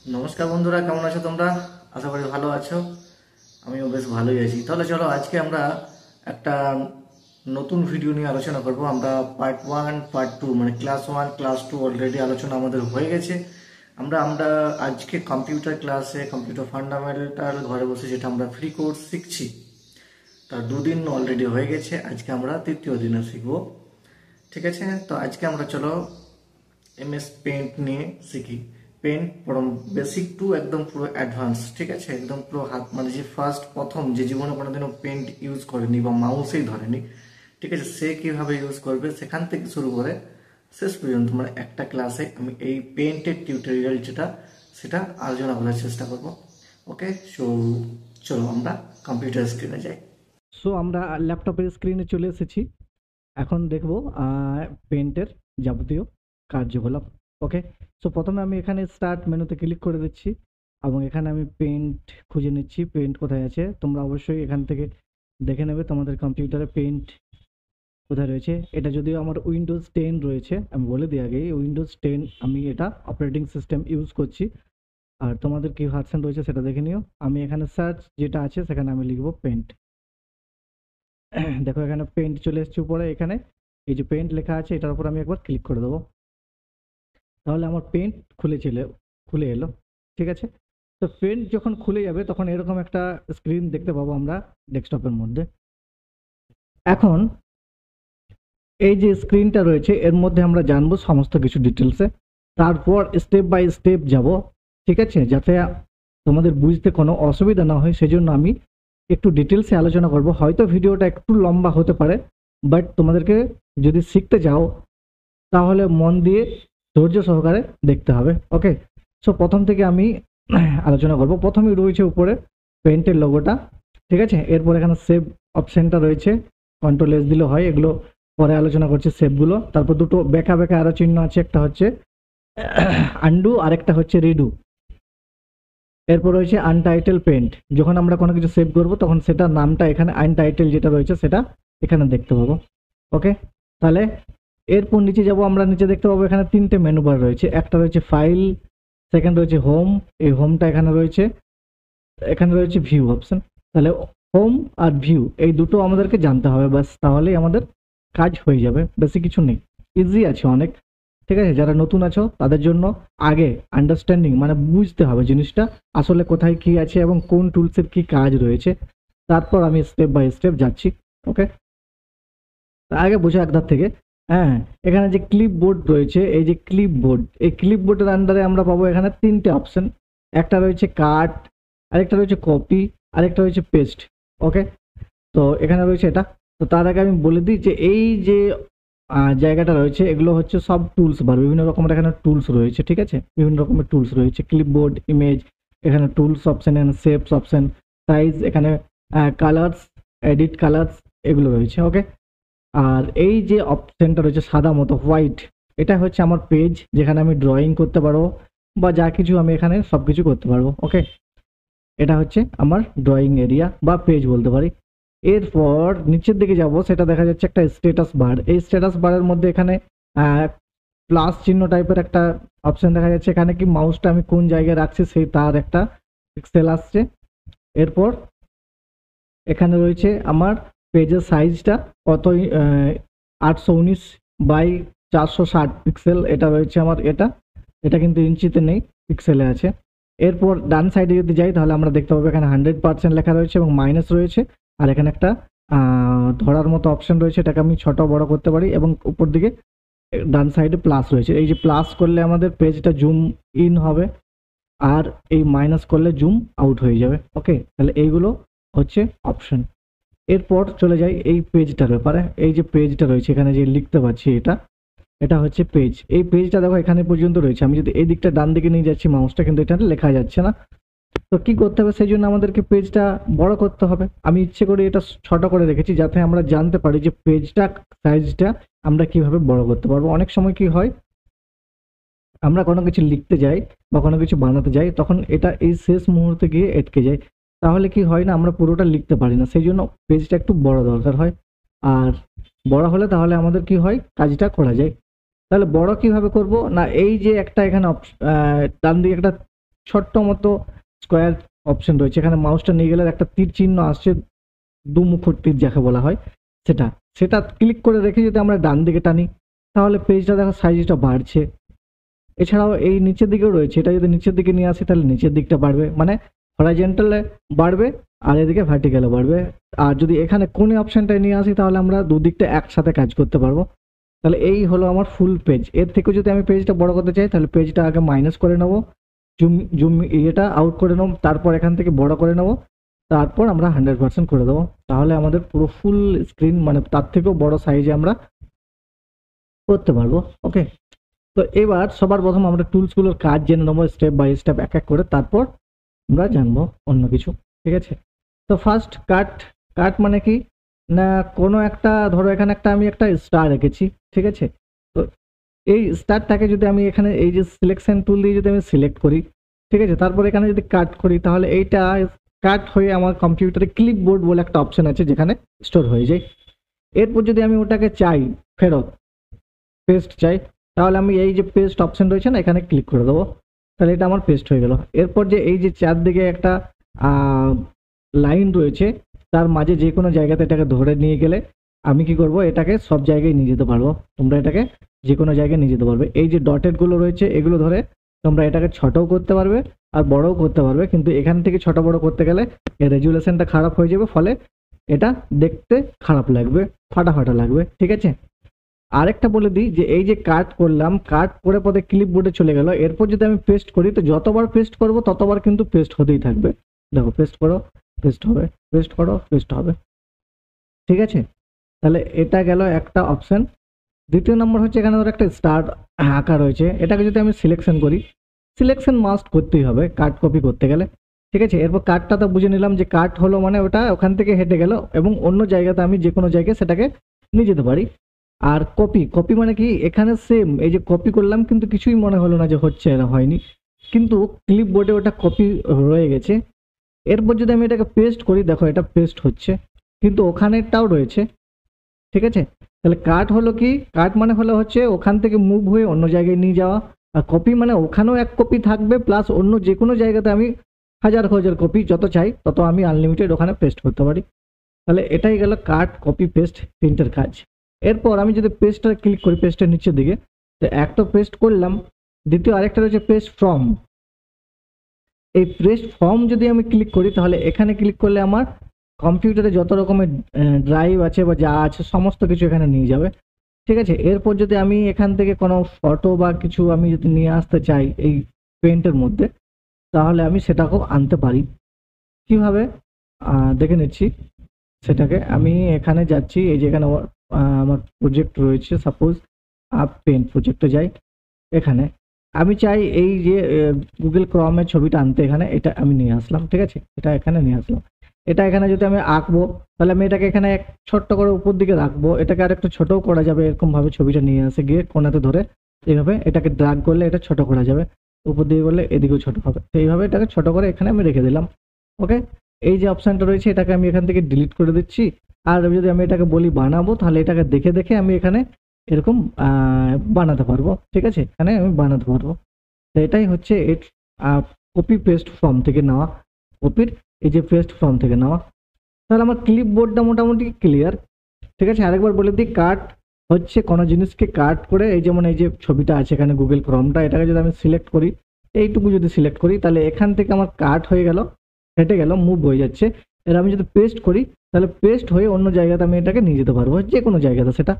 নমস্কার বন্ধুরা, কেমন আছো তোমরা? আশা করি ভালো আছো। আমিও বেশ ভালোই আছি। তাহলে চলো আজকে আমরা একটা নতুন ভিডিও নিয়ে আলোচনা করব। আমরা পার্ট ওয়ান পার্ট টু মানে class one class two already আলোচনা আমাদের হয়ে গেছে। আমরা আজকে কম্পিউটার ক্লাসে কম্পিউটার ফান্ডামেন্টাল ঘরে বসে যেটা আমরা ফ্রি কোর্স শিখছি, তার দুদিন অলরেডি হয়ে গেছে। আজকে আমরা তৃতীয় দিনে শিখবো। ঠিক আছে, তো আজকে আমরা চলো এমএস পেন্ট নিয়ে শিখি। পেন্ট ফ্রম বেসিক টু একদম পুরো অ্যাডভান্স। ঠিক আছে, একদম পুরো হাত মানে যে প্রথম যে জীবনে কোনোদিনও পেন্ট ইউজ করেনি বা মাউসেই ধরেনি, ঠিক আছে, সে কিভাবে ইউজ করবে সেখান থেকে শুরু করে শেষ পর্যন্ত মানে একটা ক্লাসে আমি এই পেন্টের টিউটোরিয়াল সেটা আলোচনা করার চেষ্টা করব। ওকে, সো চলো আমরা কম্পিউটার স্ক্রিনে যাই। সো আমরা ল্যাপটপের স্ক্রিনে চলে এসেছি। এখন দেখব পেন্টের যাবতীয় কার্যকলাপ। ওকে, সো প্রথমে আমি এখানে স্টার্ট মেনুতে ক্লিক করে দিচ্ছি এবং এখানে আমি পেন্ট খুঁজে নিচ্ছি। পেন্ট কোথায় আছে তোমরা অবশ্যই এখান থেকে দেখে নেবে তোমাদের কম্পিউটারে পেন্ট কোথায় রয়েছে। এটা যদিও আমার উইন্ডোজ 10 রয়েছে, আমি বলে দিই আগে উইন্ডোজ 10 আমি এটা অপারেটিং সিস্টেম ইউজ করছি। আর তোমাদের কি ভার্সন রয়েছে সেটা দেখে নিও। আমি এখানে সার্চ যেটা আছে সেখানে আমি লিখব পেন্ট। দেখো এখানে পেন্ট চলে এসছে উপরে। এখানে এই যে পেন্ট লেখা আছে এটার উপর আমি একবার ক্লিক করে দেবো, তাহলে আমার পেন্ট খুলে এলো। ঠিক আছে, তো পেন্ট যখন খুলে যাবে তখন এরকম একটা স্ক্রিন দেখতে পাবো আমরা ডেস্কটপের মধ্যে। এখন এই যে স্ক্রিনটা রয়েছে এর মধ্যে আমরা জানবো সমস্ত কিছু ডিটেলসে, তারপর স্টেপ বাই স্টেপ যাব। ঠিক আছে, যাতে তোমাদের বুঝতে কোনো অসুবিধা না হয় সেজন্য আমি একটু ডিটেলসে আলোচনা করব। হয়তো ভিডিওটা একটু লম্বা হতে পারে, বাট তোমাদেরকে যদি শিখতে চাও তাহলে মন দিয়ে ধৈর্য সহকারে দেখতে হবে। ওকে, সো প্রথম থেকে আমি আলোচনা করব। প্রথমেই রয়েছে উপরে পেন্টের লোগোটা। ঠিক আছে, এরপর এখানে সেভ অপশনটা রয়েছে, কন্ট্রোল এস দিলে হয়, এগুলো পরে আলোচনা করছে সেভগুলো। তারপর দুটো বেঁকা বেঁকা আরো চিহ্ন আছে, একটা হচ্ছে আন্ডু আর একটা হচ্ছে রিডু। এরপর রয়েছে আনটাইটেল পেন্ট, যখন আমরা কোনো কিছু সেভ করব তখন সেটা নামটা এখানে আনটাইটেল যেটা রয়েছে সেটা এখানে দেখতে পাবো। ওকে, তাহলে এরপর নিচে যাব। আমরা নিচে দেখতে পাবো এখানে তিনটে মেনু বার রয়েছে। একটা রয়েছে ফাইল, সেকেন্ড রয়েছে হোম, এই হোমটা এখানে রয়েছে, এখানে রয়েছে ভিউ অপশন। তাহলে হোম আর ভিউ এই দুটো আমাদেরকে জানতে হবে, ব্যাস তাহলেই আমাদের কাজ হয়ে যাবে, বেশি কিছু নেই, ইজি আছে অনেক। ঠিক আছে, যারা নতুন আছো তাদের জন্য আগে আন্ডারস্ট্যান্ডিং মানে বুঝতে হবে জিনিসটা আসলে কোথায় কি আছে এবং কোন টুলসের কি কাজ রয়েছে, তারপর আমি স্টেপ বাই স্টেপ যাচ্ছি। ওকে, আগে বোঝা একধার থেকে। হ্যাঁ, এখানে যে ক্লিপ বোর্ড রয়েছে, এই যে ক্লিপ বোর্ড, এই ক্লিপ বোর্ডের আন্ডারে আমরা পাবো এখানে তিনটে অপশন। একটা রয়েছে কাট, আরেকটা রয়েছে কপি, আরেকটা রয়েছে পেস্ট। ওকে, তো এখানে রয়েছে এটা। তো তার আগে আমি বলে দিই যে এই যে জায়গাটা রয়েছে এগুলো হচ্ছে সব টুলস বার, বিভিন্ন রকমের এখানে টুলস রয়েছে। ঠিক আছে, বিভিন্ন রকমের টুলস রয়েছে, ক্লিপবোর্ড, ইমেজ, এখানে টুলস অপশন, এখানে শেপস অপশন, সাইজ, এখানে কালার্স, এডিট কালার্স, এগুলো রয়েছে। ওকে, আর এই যে অপশনটা রয়েছে সাদা মতো হোয়াইট, এটা হচ্ছে আমার পেজ, যেখানে আমি ড্রয়িং করতে পারবো বা যা কিছু আমি এখানে সব কিছু করতে পারবো। ওকে, এটা হচ্ছে আমার ড্রয়িং এরিয়া বা পেজ বলতে পারি। এরপর নিচের দিকে যাব, সেটা দেখা যাচ্ছে একটা স্ট্যাটাস বার। এই স্ট্যাটাস বারের মধ্যে এখানে প্লাস চিহ্ন টাইপের একটা অপশন দেখা যাচ্ছে, এখানে কি মাউসটা আমি কোন জায়গায় রাখছি সেই তার একটা পিক্সেল আসছে। এরপর এখানে রয়েছে আমার পেজের সাইজটা কত, 819 বাই 460 পিক্সেল এটা রয়েছে আমার। এটা এটা কিন্তু ইঞ্চিতে নেই, পিক্সেলে আছে। এরপর ডান সাইডে যদি যাই তাহলে আমরা দেখতে পাবো এখানে 100% লেখা রয়েছে এবং মাইনাস রয়েছে। আর এখানে একটা ধরার মতো অপশন রয়েছে, এটাকে আমি ছোট বড় করতে পারি। এবং উপর দিকে ডান সাইডে প্লাস রয়েছে, এই যে প্লাস করলে আমাদের পেজটা জুম ইন হবে আর এই মাইনাস করলে জুম আউট হয়ে যাবে। ওকে, তাহলে এইগুলো হচ্ছে অপশন। এরপর চলে যাই এই পেজটার ব্যাপারে। এই যে পেজটা রয়েছে এখানে যে লিখতে পাচ্ছি, এটা এটা হচ্ছে পেজ। এই পেজটা দেখো এখানে পর্যন্ত রয়েছে। আমি যদি এই দিকটা ডান দিকে নিয়ে যাচ্ছি মাউসটা, কিন্তু এটা লেখা যাচ্ছে না। তো কি করতে হবে, সেই জন্য আমাদেরকে পেজটা বড় করতে হবে। আমি ইচ্ছে করে এটা ছোট করে রেখেছি যাতে আমরা জানতে পারি যে পেজটা সাইজটা আমরা কিভাবে বড় করতে পারবো। অনেক সময় কি হয়, আমরা কোনো কিছু লিখতে যাই বা কোনো কিছু বানাতে যাই, তখন এটা এই শেষ মুহূর্তে গিয়ে আটকে যায়। তাহলে কি হয় না, আমরা পুরোটা লিখতে পারি না। সেই জন্য পেজটা একটু বড় দরকার হয়। আর বড় হলে তাহলে আমাদের কি হয়, কাজটা করা যায়। তাহলে বড় কিভাবে করব না, এই যে একটা এখানে ডান দিকে একটা ছোট্ট মতো স্কোয়ার অপশন রয়েছে, এখানে মাউসটা নিয়ে গেলে একটা তীর চিহ্ন আসছে, দুমুখর তীর যাকে বলা হয়, সেটা সেটা ক্লিক করে রেখে যদি আমরা ডান দিকে টানি তাহলে পেজটা দেখো সাইজটা বাড়ছে। এছাড়াও এই নিচের দিকেও রয়েছে, এটা যদি নিচের দিকে নিয়ে আসি তাহলে নিচের দিকটা বাড়বে, মানে হরাইজন্টালে বাড়বে আর এদিকে ভার্টিক্যালে বাড়বে। আর যদি এখানে কোণে অপশনটায় নিয়ে আসি তাহলে আমরা দুদিকটা একসাথে কাজ করতে পারবো। তাহলে এই হলো আমার ফুল পেজ। এর থেকে যদি আমি পেজটা বড় করতে চাই তাহলে পেজটা আগে মাইনাস করে নেবো, জুম জুম এটা আউট করে নেবো, তারপর এখান থেকে বড় করে নেবো, তারপর আমরা 100% করে দেবো। তাহলে আমাদের পুরো ফুল স্ক্রিন, মানে তার থেকেও বড় সাইজে আমরা করতে পারবো। ওকে, তো এবার সবার প্রথম আমরা টুলসগুলোর কাজ জেনে নেবো স্টেপ বাই স্টেপ এক এক করে, তারপর আমরা জানবো অন্য কিছু। ঠিক আছে, তো ফার্স্ট কাট। কাট মানে কি না, কোনো একটা ধরো এখানে আমি একটা স্টার রেখেছি, ঠিক আছে, তো এই স্টারটাকে যদি আমি এখানে এই যে সিলেকশন টুল দিয়ে যদি আমি সিলেক্ট করি, ঠিক আছে, তারপর এখানে যদি কাট করি তাহলে এইটা কাট হয়ে আমার কম্পিউটারে ক্লিপবোর্ড বলে একটা অপশন আছে যেখানে স্টোর হয়ে যায়। এরপর যদি আমি ওটাকে চাই ফেরত পেস্ট চাই, তাহলে আমি এই যে পেস্ট অপশন রয়েছে না, এখানে ক্লিক করে দেবো, তাহলে এটা আমার পেস্ট হয়ে গেল। এরপর যে এই যে চারদিকে একটা লাইন রয়েছে, তার মাঝে যে কোনো জায়গাতে এটাকে ধরে নিয়ে গেলে আমি কি করব, এটাকে সব জায়গায় নিয়ে যেতে পারবো। তোমরা এটাকে যে কোনো জায়গায় নিয়ে যেতে পারবে। এই যে ডটেড গুলো রয়েছে এগুলো ধরে তোমরা এটাকে ছোটও করতে পারবে আর বড়ও করতে পারবে, কিন্তু এখান থেকে ছোট বড় করতে গেলে এর রেজুলেশনটা খারাপ হয়ে যাবে, ফলে এটা দেখতে খারাপ লাগবে, ফাটা ফাটা লাগবে। ঠিক আছে, আরেকটা বলে দিই যে এই যে কাট করলাম, কাট করে পরে ক্লিপবোর্ডে চলে গেল, এরপর যদি আমি পেস্ট করি তো যতবার পেস্ট করব ততবার কিন্তু পেস্ট হতেই থাকবে। দেখো পেস্ট করো, পেস্ট হবে, পেস্ট করো, পেস্ট হবে। ঠিক আছে, তাহলে এটা গেল একটা অপশন। দ্বিতীয় নম্বর হচ্ছে এখানে ধর একটা স্টার আঁকা রয়েছে, এটাকে যদি আমি সিলেকশন করি, সিলেকশন মাস্ট করতেই হবে কাট কপি করতে গেলে। ঠিক আছে, এরপর কাটটা তো বুঝে নিলাম যে কাট হলো মানে ওটা ওখান থেকে হেঁটে গেল এবং অন্য জায়গাতে আমি যে কোনো জায়গায় সেটাকে নিয়ে যেতে পারি। আর কপি, কপি মানে কি, এখানে সেম এই যে কপি করলাম কিন্তু কিছুই মনে হলো না যে হচ্ছে, না হয়নি, কিন্তু ক্লিপবোর্ডে ওটা কপি রয়ে গেছে। এরপর যদি আমি এটাকে পেস্ট করি, দেখো এটা পেস্ট হচ্ছে কিন্তু ওখানেরটাও রয়েছে। ঠিক আছে, তাহলে কাট হলো কি, কাট মানে হলো হচ্ছে ওখান থেকে মুভ হয়ে অন্য জায়গায় নিয়ে যাওয়া, আর কপি মানে ওখানেও এক কপি থাকবে প্লাস অন্য যে কোনো জায়গাতে আমি হাজার হাজার কপি যত চাই তত আমি আনলিমিটেড ওখানে পেস্ট করতে পারি। তাহলে এটাই গেল কাট কপি পেস্ট তিনটের কাজ। এরপর আমি যদি পেস্টটা ক্লিক করি পেস্টের নিচের দিকে, তো একটা পেস্ট করলাম, দ্বিতীয় আরেকটা রয়েছে পেস্ট ফ্রম। এই পেস্ট ফর্ম যদি আমি ক্লিক করি তাহলে এখানে ক্লিক করলে আমার কম্পিউটারে যত রকমের ড্রাইভ আছে বা যা আছে সমস্ত কিছু এখানে নিয়ে যাবে। ঠিক আছে, এরপর যদি আমি এখান থেকে কোনো ফটো বা কিছু আমি যদি নিয়ে আসতে চাই এই পেন্টের মধ্যে, তাহলে আমি সেটাকেও আনতে পারি। কিভাবে দেখে নিচ্ছি সেটাকে। আমি এখানে যাচ্ছি, এই যে এখানে আমার প্রজেক্ট রয়েছে, সাপোজ পেন্ট প্রজেক্টে যাই, এখানে আমি চাই এই যে গুগল ক্রমের ছবিটা আনতে, এখানে এটা আমি নিয়ে আসলাম। ঠিক আছে, এটা এখানে নিয়ে আসলাম, এটা এখানে যদি আমি আঁকবো তাহলে আমি এটাকে এখানে এক ছোট্ট করে উপর দিকে রাখবো, এটাকে আর একটু ছোটও করা যাবে, এরকম ভাবে ছবিটা নিয়ে আসে গিয়ে কোণাতে ধরে এইভাবে এটাকে ড্রাগ করলে এটা ছোট করা যাবে, উপর দিকে করলে এদিকেও ছোট হবে, তো এইভাবে এটাকে ছোট করে এখানে আমি রেখে দিলাম। ওকে, এই যে অপশনটা রয়েছে এটাকে আমি এখান থেকে ডিলিট করে দিচ্ছি। আর যদি আমি এটাকে বলি বানাবো তাহলে এটাকে দেখে দেখে আমি এখানে এরকম বানাতে পারবো। ঠিক আছে, এখানে আমি বানাতে পারবো। তো এটাই হচ্ছে এর কপি পেস্ট ফর্ম থেকে নেওয়া, কপির এই যে পেস্ট ফর্ম থেকে নেওয়া। তাহলে আমার ক্লিপবোর্ডটা মোটামুটি ক্লিয়ার। ঠিক আছে, আরেকবার বলে দিই, কাট হচ্ছে কোনো জিনিসকে কাট করে, এই যেমন এই যে ছবিটা আছে এখানে গুগল ক্রমটা, এটাকে যদি আমি সিলেক্ট করি, এইটুকু যদি সিলেক্ট করি তাহলে এখান থেকে আমার কাট হয়ে গেল, হেঁটে গেল, মুভ হয়ে যাচ্ছে। এর আমি যদি পেস্ট করি তাহলে পেস্ট হয়ে অন্য জায়গাতে আমি এটাকে নিয়ে যেতে পারবো, যে কোনো জায়গাতে সেটা।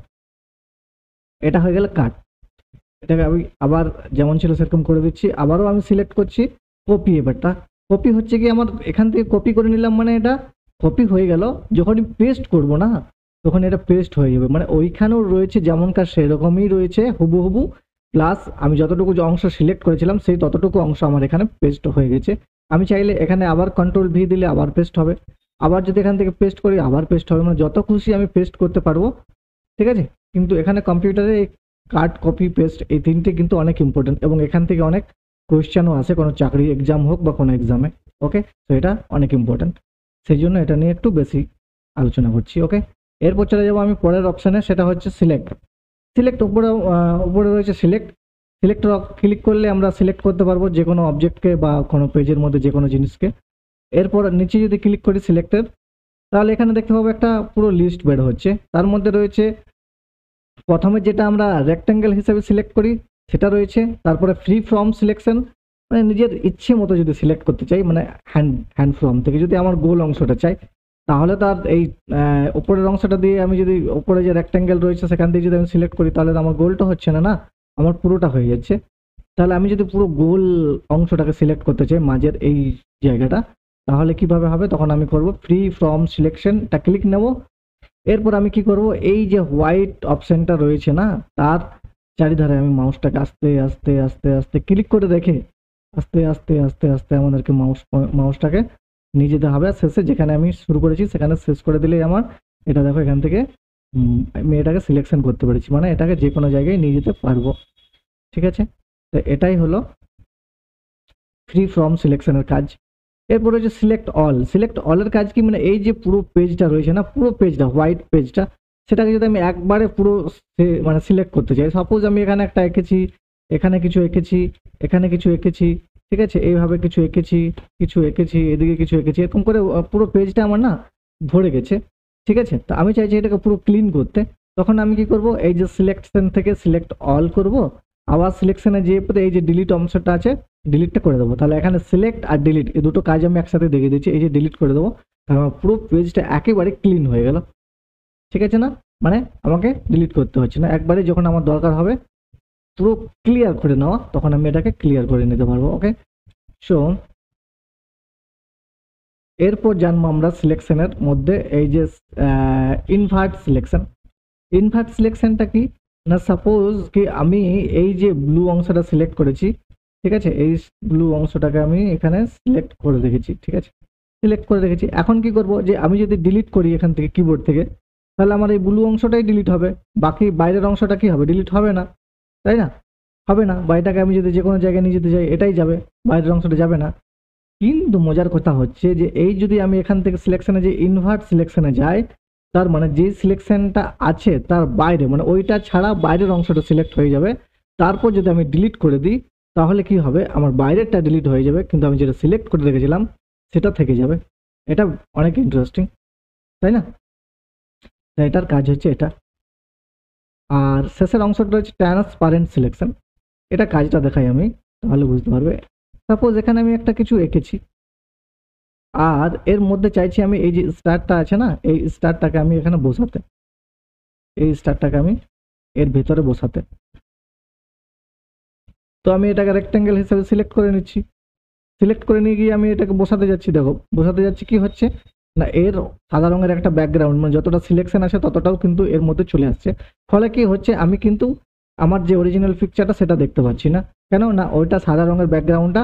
এটা হয়ে গেল কাট। এটাকে আমি আবার যেমন ছিল সেরকম করে দিচ্ছি, আবারও আমি সিলেক্ট করছি কপি। এবারটা কপি হচ্ছে কি, আমার এখান থেকে কপি করে নিলাম মানে এটা কপি হয়ে গেল, যখনই পেস্ট করব না তখন এটা পেস্ট হয়ে যাবে, মানে ওইখানেও রয়েছে যেমনকার সেরকমই রয়েছে হুবহু, প্লাস আমি যতটুকু অংশ সিলেক্ট করেছিলাম সেই ততটুকু অংশ আমার এখানে পেস্ট হয়ে গেছে। আমি চাইলে এখানে আবার কন্ট্রোল ভি দিলে আবার পেস্ট হবে, আবার যদি এখান থেকে পেস্ট করি আবার পেস্ট হবে, মানে যত খুশি আমি পেস্ট করতে পারবো। ঠিক আছে, কিন্তু এখানে কম্পিউটারে কাট কপি পেস্ট এই তিনটে কিন্তু অনেক ইম্পর্টেন্ট এবং এখান থেকে অনেক কোয়েশ্চেনও আসে কোনো চাকরি এক্সাম হোক বা কোনো এক্সামে। ওকে, তো এটা অনেক ইম্পর্টেন্ট, সেই জন্য এটা নিয়ে একটু বেশি আলোচনা করছি। ওকে, এরপর চলে যাবো আমি পরের অপশানে, সেটা হচ্ছে সিলেক্ট। সিলেক্ট উপরে রয়েছে সিলেক্ট। সিলেক্ট ক্লিক করলে আমরা সিলেক্ট করতে পারবো যে কোনো অবজেক্টকে বা কোনো পেজের মধ্যে যে কোনো জিনিসকে। এরপর নিচে যদি ক্লিক করি সিলেক্টের, তাহলে এখানে দেখতে পাবো একটা পুরো লিস্ট বের হচ্ছে। তার মধ্যে রয়েছে প্রথমে যেটা আমরা রেক্ট্যাঙ্গেল হিসেবে সিলেক্ট করি সেটা রয়েছে, তারপরে ফ্রি ফ্রম সিলেকশন, মানে নিজের ইচ্ছে মতো যদি সিলেক্ট করতে চাই, মানে হ্যান্ড ফ্রম থেকে যদি আমার গোল অংশটা চাই, তাহলে তার এই উপরের অংশটা দিয়ে আমি যদি উপরে যে রেক্ট্যাঙ্গেল রয়েছে সেখান থেকে যদি আমি সিলেক্ট করি, তাহলে তো আমার গোলটা হচ্ছে না, আমার পুরোটা হয়ে যাচ্ছে। তাহলে আমি যদি পুরো গোল অংশটাকে সিলেক্ট করতে চাই, মাঝের এই জায়গাটা, তাহলে কিভাবে হবে? তখন আমি করব ফ্রি ফ্রম সিলেকশনটা ক্লিক নেব। এরপর আমি কি করব, এই যে হোয়াইট অপশনটা রয়েছে না, তার চারিধারে আমি মাউসটাকে আস্তে আস্তে আস্তে আস্তে ক্লিক করে রেখে আস্তে আস্তে আস্তে আস্তে আমাদেরকে মাউসটাকে নিয়ে যেতে হবে। শেষে যেখানে আমি শুরু করেছি সেখানে শেষ করে দিলেই আমার এটা দেখো এখান থেকে আমি এটাকে সিলেকশন করতে পেরেছি, মানে এটাকে যে কোনো জায়গায় নিয়ে যেতে পারবো। ঠিক আছে, তো এটাই হলো ফ্রি ফ্রম সিলেকশনের কাজ। এরপর হচ্ছে সিলেক্ট অল। সিলেক্ট অলের কাজ কি, মানে এই যে পুরো পেজটা রয়েছে না, পুরো পেজটা হোয়াইট পেজটা, সেটাকে যদি আমি একবারে পুরো মানে সিলেক্ট করতে চাই, সাপোজ আমি এখানে একটা এঁকেছি, এখানে কিছু এঁকেছি, এখানে কিছু এঁকেছি, ঠিক আছে, এইভাবে কিছু এঁকেছি, এদিকে কিছু এঁকেছি, এরকম করে পুরো পেজটা আমার না ভরে গেছে। ঠিক আছে, তো আমি চাইছি এটাকে পুরো ক্লিন করতে। তখন আমি কি করব, এই যে সিলেকশন থেকে সিলেক্ট অল করব, আবার সিলেকশনে যে এই যে ডিলিট অংশটা আছে ডিলিটটা করে দেবো। তাহলে এখানে সিলেক্ট আর ডিলিট এই দুটো কাজ আমি একসাথে দেখিয়ে দিচ্ছি। এই যে ডিলিট করে দেবো, তাহলে আমার পুরো পেজটা একেবারে ক্লিন হয়ে গেল। ঠিক আছে না, মানে আমাকে ডিলিট করতে হচ্ছে না, একবারে যখন আমার দরকার হবে পুরো ক্লিয়ার করে নেওয়া, তখন আমি এটাকে ক্লিয়ার করে নিতে পারবো। ওকে, সো এরপর জানবো আমরা সিলেকশনের মধ্যে এই যে ইনভার্ট সিলেকশন। ইনভার্ট সিলেকশনটা কি না, সাপোজ কি আমি এই যে ব্লু অংশটা সিলেক্ট করেছি, ঠিক আছে, এই ব্লু অংশটাকে আমি এখানে সিলেক্ট করে রেখেছি। ঠিক আছে, সিলেক্ট করে রেখেছি। এখন কি করব, যে আমি যদি ডিলিট করি এখান থেকে কিবোর্ড থেকে, তাহলে আমার এই ব্লু অংশটাই ডিলিট হবে, বাকি বাইরের অংশটা কি হবে, ডিলিট হবে না, তাই না? হবে না, বাইরেটাকে আমি যদি যে কোনো জায়গায় নিয়ে যেতে চাই এটাই যাবে, বাইরের অংশটা যাবে না। কিন্তু মজার কথা হচ্ছে যে এই যদি আমি এখান থেকে সিলেকশনে যে ইনভার্ট সিলেকশনে যাই, তার মানে যে সিলেকশনটা আছে তার বাইরে, মানে ওইটা ছাড়া বাইরের অংশটা সিলেক্ট হয়ে যাবে। তারপর যদি আমি ডিলিট করে দিই, তাহলে কি হবে, আমার বাইরেরটা ডিলিট হয়ে যাবে, কিন্তু আমি যেটা সিলেক্ট করে রেখেছিলাম সেটা থেকে যাবে। এটা অনেক ইন্টারেস্টিং, তাই না? তো এটার কাজ হচ্ছে এটা। আর শেষের অংশটা হচ্ছে ট্রান্সপারেন্ট সিলেকশন। এটা কাজটা দেখাই আমি, তাহলে বুঝতে পারবে। সাপোজ এখানে আমি একটা কিছু এঁকেছি, আর এর মধ্যে চাইছি আমি এই যে স্টারটা আছে না, এই স্টারটাকে আমি এখানে বসাতে, এই স্টারটাকে আমি এর ভেতরে বসাতে। তো আমি এটাকে রেক্ট্যাঙ্গেল হিসেবে সিলেক্ট করে নিচ্ছি। সিলেক্ট করে নিয়ে গিয়ে আমি এটাকে বসাতে যাচ্ছি। দেখো বসাতে যাচ্ছি, কি হচ্ছে না, এর সাদা রঙের একটা ব্যাকগ্রাউন্ড, মানে যতটা সিলেকশন আছে ততটাও কিন্তু এর মধ্যে চলে আসছে। ফলে কি হচ্ছে, আমি কিন্তু আমার যে অরিজিনাল পিকচারটা সেটা দেখতে পাচ্ছি না। কেন না, ওইটা সাদা রঙের ব্যাকগ্রাউন্ডটা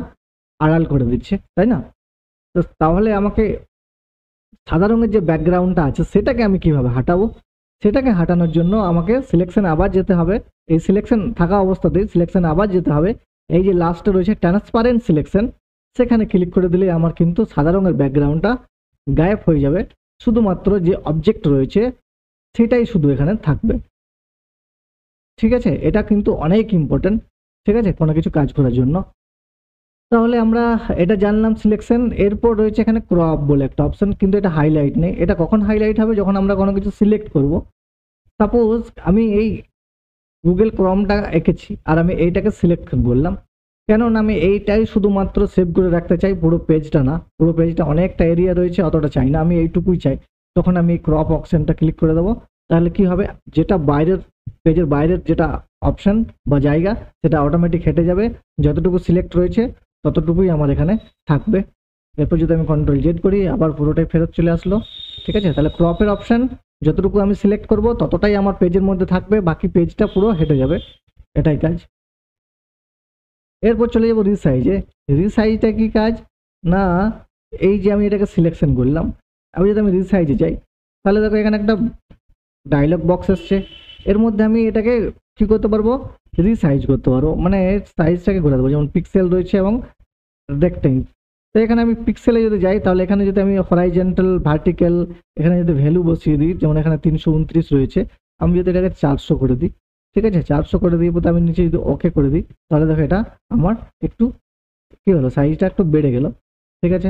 আড়াল করে দিচ্ছে, তাই না? তো তাহলে আমাকে সাদা রঙের যে ব্যাকগ্রাউন্ডটা আছে সেটাকে আমি কিভাবে হাঁটাবো? সেটাকে হাঁটানোর জন্য আমাকে সিলেকশনে আবার যেতে হবে। এই সিলেকশন থাকা অবস্থাতেই সিলেকশনে আবার যেতে হবে। এই যে লাস্টে রয়েছে ট্রান্সপারেন্ট সিলেকশন, সেখানে ক্লিক করে দিলে আমার কিন্তু সাদা রঙের ব্যাকগ্রাউন্ডটা গায়েব হয়ে যাবে। শুধুমাত্র যে অবজেক্ট রয়েছে সেটাই শুধু এখানে থাকবে। ঠিক আছে, এটা কিন্তু অনেক ইম্পর্টেন্ট, ঠিক আছে, কোনো কিছু কাজ করার জন্য। তাহলে আমরা এটা জানলাম সিলেকশন। এরপর রয়েছে এখানে ক্রপ বলে একটা অপশন, কিন্তু এটা হাইলাইট নেই। এটা কখন হাইলাইট হবে, যখন আমরা কোনো কিছু সিলেক্ট করব। সাপোজ আমি এই গুগল ক্রমটা এঁকেছি আর আমি এইটাকে সিলেক্ট করলাম, কেন না আমি এইটাই শুধুমাত্র সেভ করে রাখতে চাই, পুরো পেজটা না। পুরো পেজটা অনেকটা এরিয়া রয়েছে, অতটা চাই না, আমি এইটুকুই চাই। তখন আমি ক্রপ অপশনটা ক্লিক করে দেবো। তাহলে কি হবে, যেটা বাইরের পেজের বাইরের যেটা অপশন বা জায়গা সেটা অটোমেটিক হেঁটে যাবে, যতটুকু সিলেক্ট রয়েছে ততটুকুই আমার এখানে থাকবে। এরপর যদি আমি কন্ট্রোল জেড করি, আবার পুরোটাই ফেরত চলে আসলো। ঠিক আছে, তাহলে ক্রপের অপশন যতটুকু আমি সিলেক্ট করব ততটাই আমার পেজের মধ্যে থাকবে, বাকি পেজটা পুরো হেঁটে যাবে। এটাই কাজ। এরপর চলে যাবো রিসাইজে। রিসাইজটা কি কাজ না, এই যে আমি এটাকে সিলেকশন করলাম, আমি যদি আমি রিসাইজে যাই, তাহলে দেখো এখানে একটা ডায়লগ বক্স এসছে। এর মধ্যে আমি এটাকে কি করতে পারবো, রিসাইজ করতে পারবো, মানে সাইজটাকে ঘোরা দেবো। যেমন পিক্সেল রয়েছে এবং রেক্টেঙ্গল। তো এখানে আমি পিক্সেলে যদি যাই, তাহলে এখানে যদি আমি হরাইজন্টাল ভার্টিক্যাল এখানে যদি ভ্যালু বসিয়ে দিই, যেমন এখানে 329 রয়েছে, আমি যদি এটাকে 400 করে দিই, ঠিক আছে 400 করে দিয়ে আমি নিচে যদি ওকে করে দিই তাহলে দেখো এটা আমার একটু কি হলো, সাইজটা একটু বেড়ে গেল। ঠিক আছে,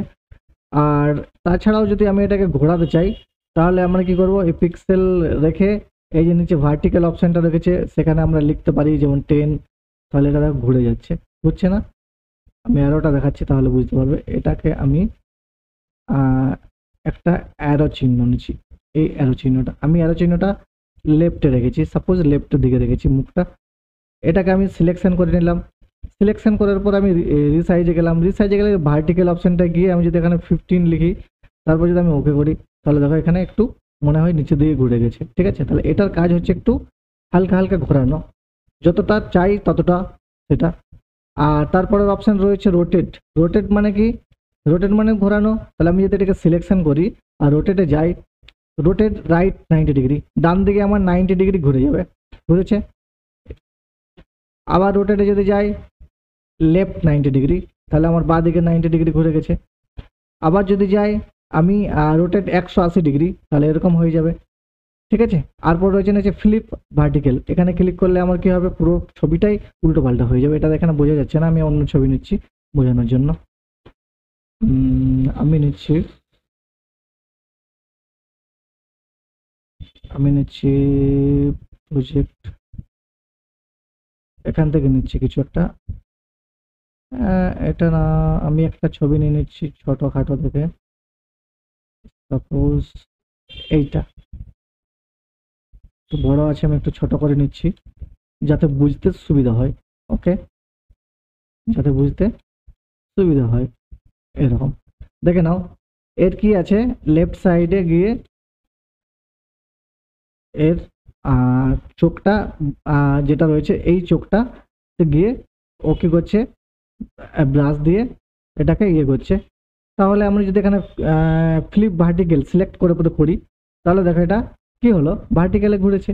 আর তাছাড়াও যদি আমি এটাকে ঘোরাতে চাই তাহলে আমরা কি করব, এই পিক্সেল রেখে এই যে নিচে ভার্টিক্যাল অপশনটা রেখেছে সেখানে আমরা লিখতে পারি যেমন 10, তাহলে এটা দেখো ঘুরে যাচ্ছে, বুঝছে না? আমি অ্যারোটা দেখাচ্ছি তাহলে বুঝতে পারবে। এটাকে আমি একটা অ্যারো চিহ্ন নিচ্ছি, এই অ্যারো চিহ্নটা লেফটে রেখেছি, সাপোজ লেফটের দিকে রেখেছি মুখটা। এটাকে আমি সিলেকশন করে নিলাম, সিলেকশন করার পর আমি রিসাইজে গেলাম, রিসাইজে গেলে ভার্টিক্যাল অপশনটা গিয়ে আমি যদি এখানে 15 লিখি, তারপর যদি আমি ওকে করি তাহলে দেখো এখানে একটু মনে হয় নিচে দিকে ঘুরে গেছে। ঠিক আছে, তাহলে এটার কাজ হচ্ছে একটু হালকা হালকা ঘোরানো, যতটা চাই ততটা সেটা। আর তারপরের অপশন রয়েছে রোটেট। রোটেট মানে কি? রোটেট মানে ঘোরানো। তাহলে আমি যদি এটাকে সিলেকশন করি আর রোটেটে যাই, রোটেট রাইট 90 ডিগ্রি, ডান দিকে আমার 90 ডিগ্রি ঘুরে যাবে, ঘুরেছে। আবার রোটেটে যদি যাই লেফট 90 ডিগ্রি, তাহলে আমার বাঁ দিকে 90 ডিগ্রি ঘুরে গেছে। আবার যদি যাই আমি রোটেট 180 ডিগ্রি, তাহলে এরকম হয়ে যাবে। ঠিক আছে, তারপর রয়েছে নিচে ফ্লিপ ভার্টিক্যাল, এখানে ক্লিক করলে আমার কি হবে, পুরো ছবিটাই উল্টো পাল্টা হয়ে যাবে। এটা এখানে বোঝা যাচ্ছে না, আমি অন্য ছবি নিচ্ছি বোঝানোর জন্য। আমি নিচ্ছি প্রজেক্ট, এখান থেকে নিচ্ছি কিছু একটা, এটা না, আমি একটা ছবি নিয়ে নিচ্ছি ছোটখাটো থেকে, সাপোজ এইটা একটু বড় আছে, আমি একটু ছোট করে নিচ্ছি যাতে বুঝতে সুবিধা হয়। ওকে, যাতে বুঝতে সুবিধা হয়, এরকম দেখে নাও। এর কি আছে, লেফট সাইডে গিয়ে এর চোখটা যেটা রয়েছে এই চোখটা গিয়ে ও কি করছে, ব্রাশ দিয়ে এটাকে ইয়ে করছে। তাহলে আমরা যদি এখানে ফ্লিপ ভার্টিক্যাল সিলেক্ট করে করি তাহলে দেখো এটা কি হলো, ভার্টিক্যালে ঘুরেছে।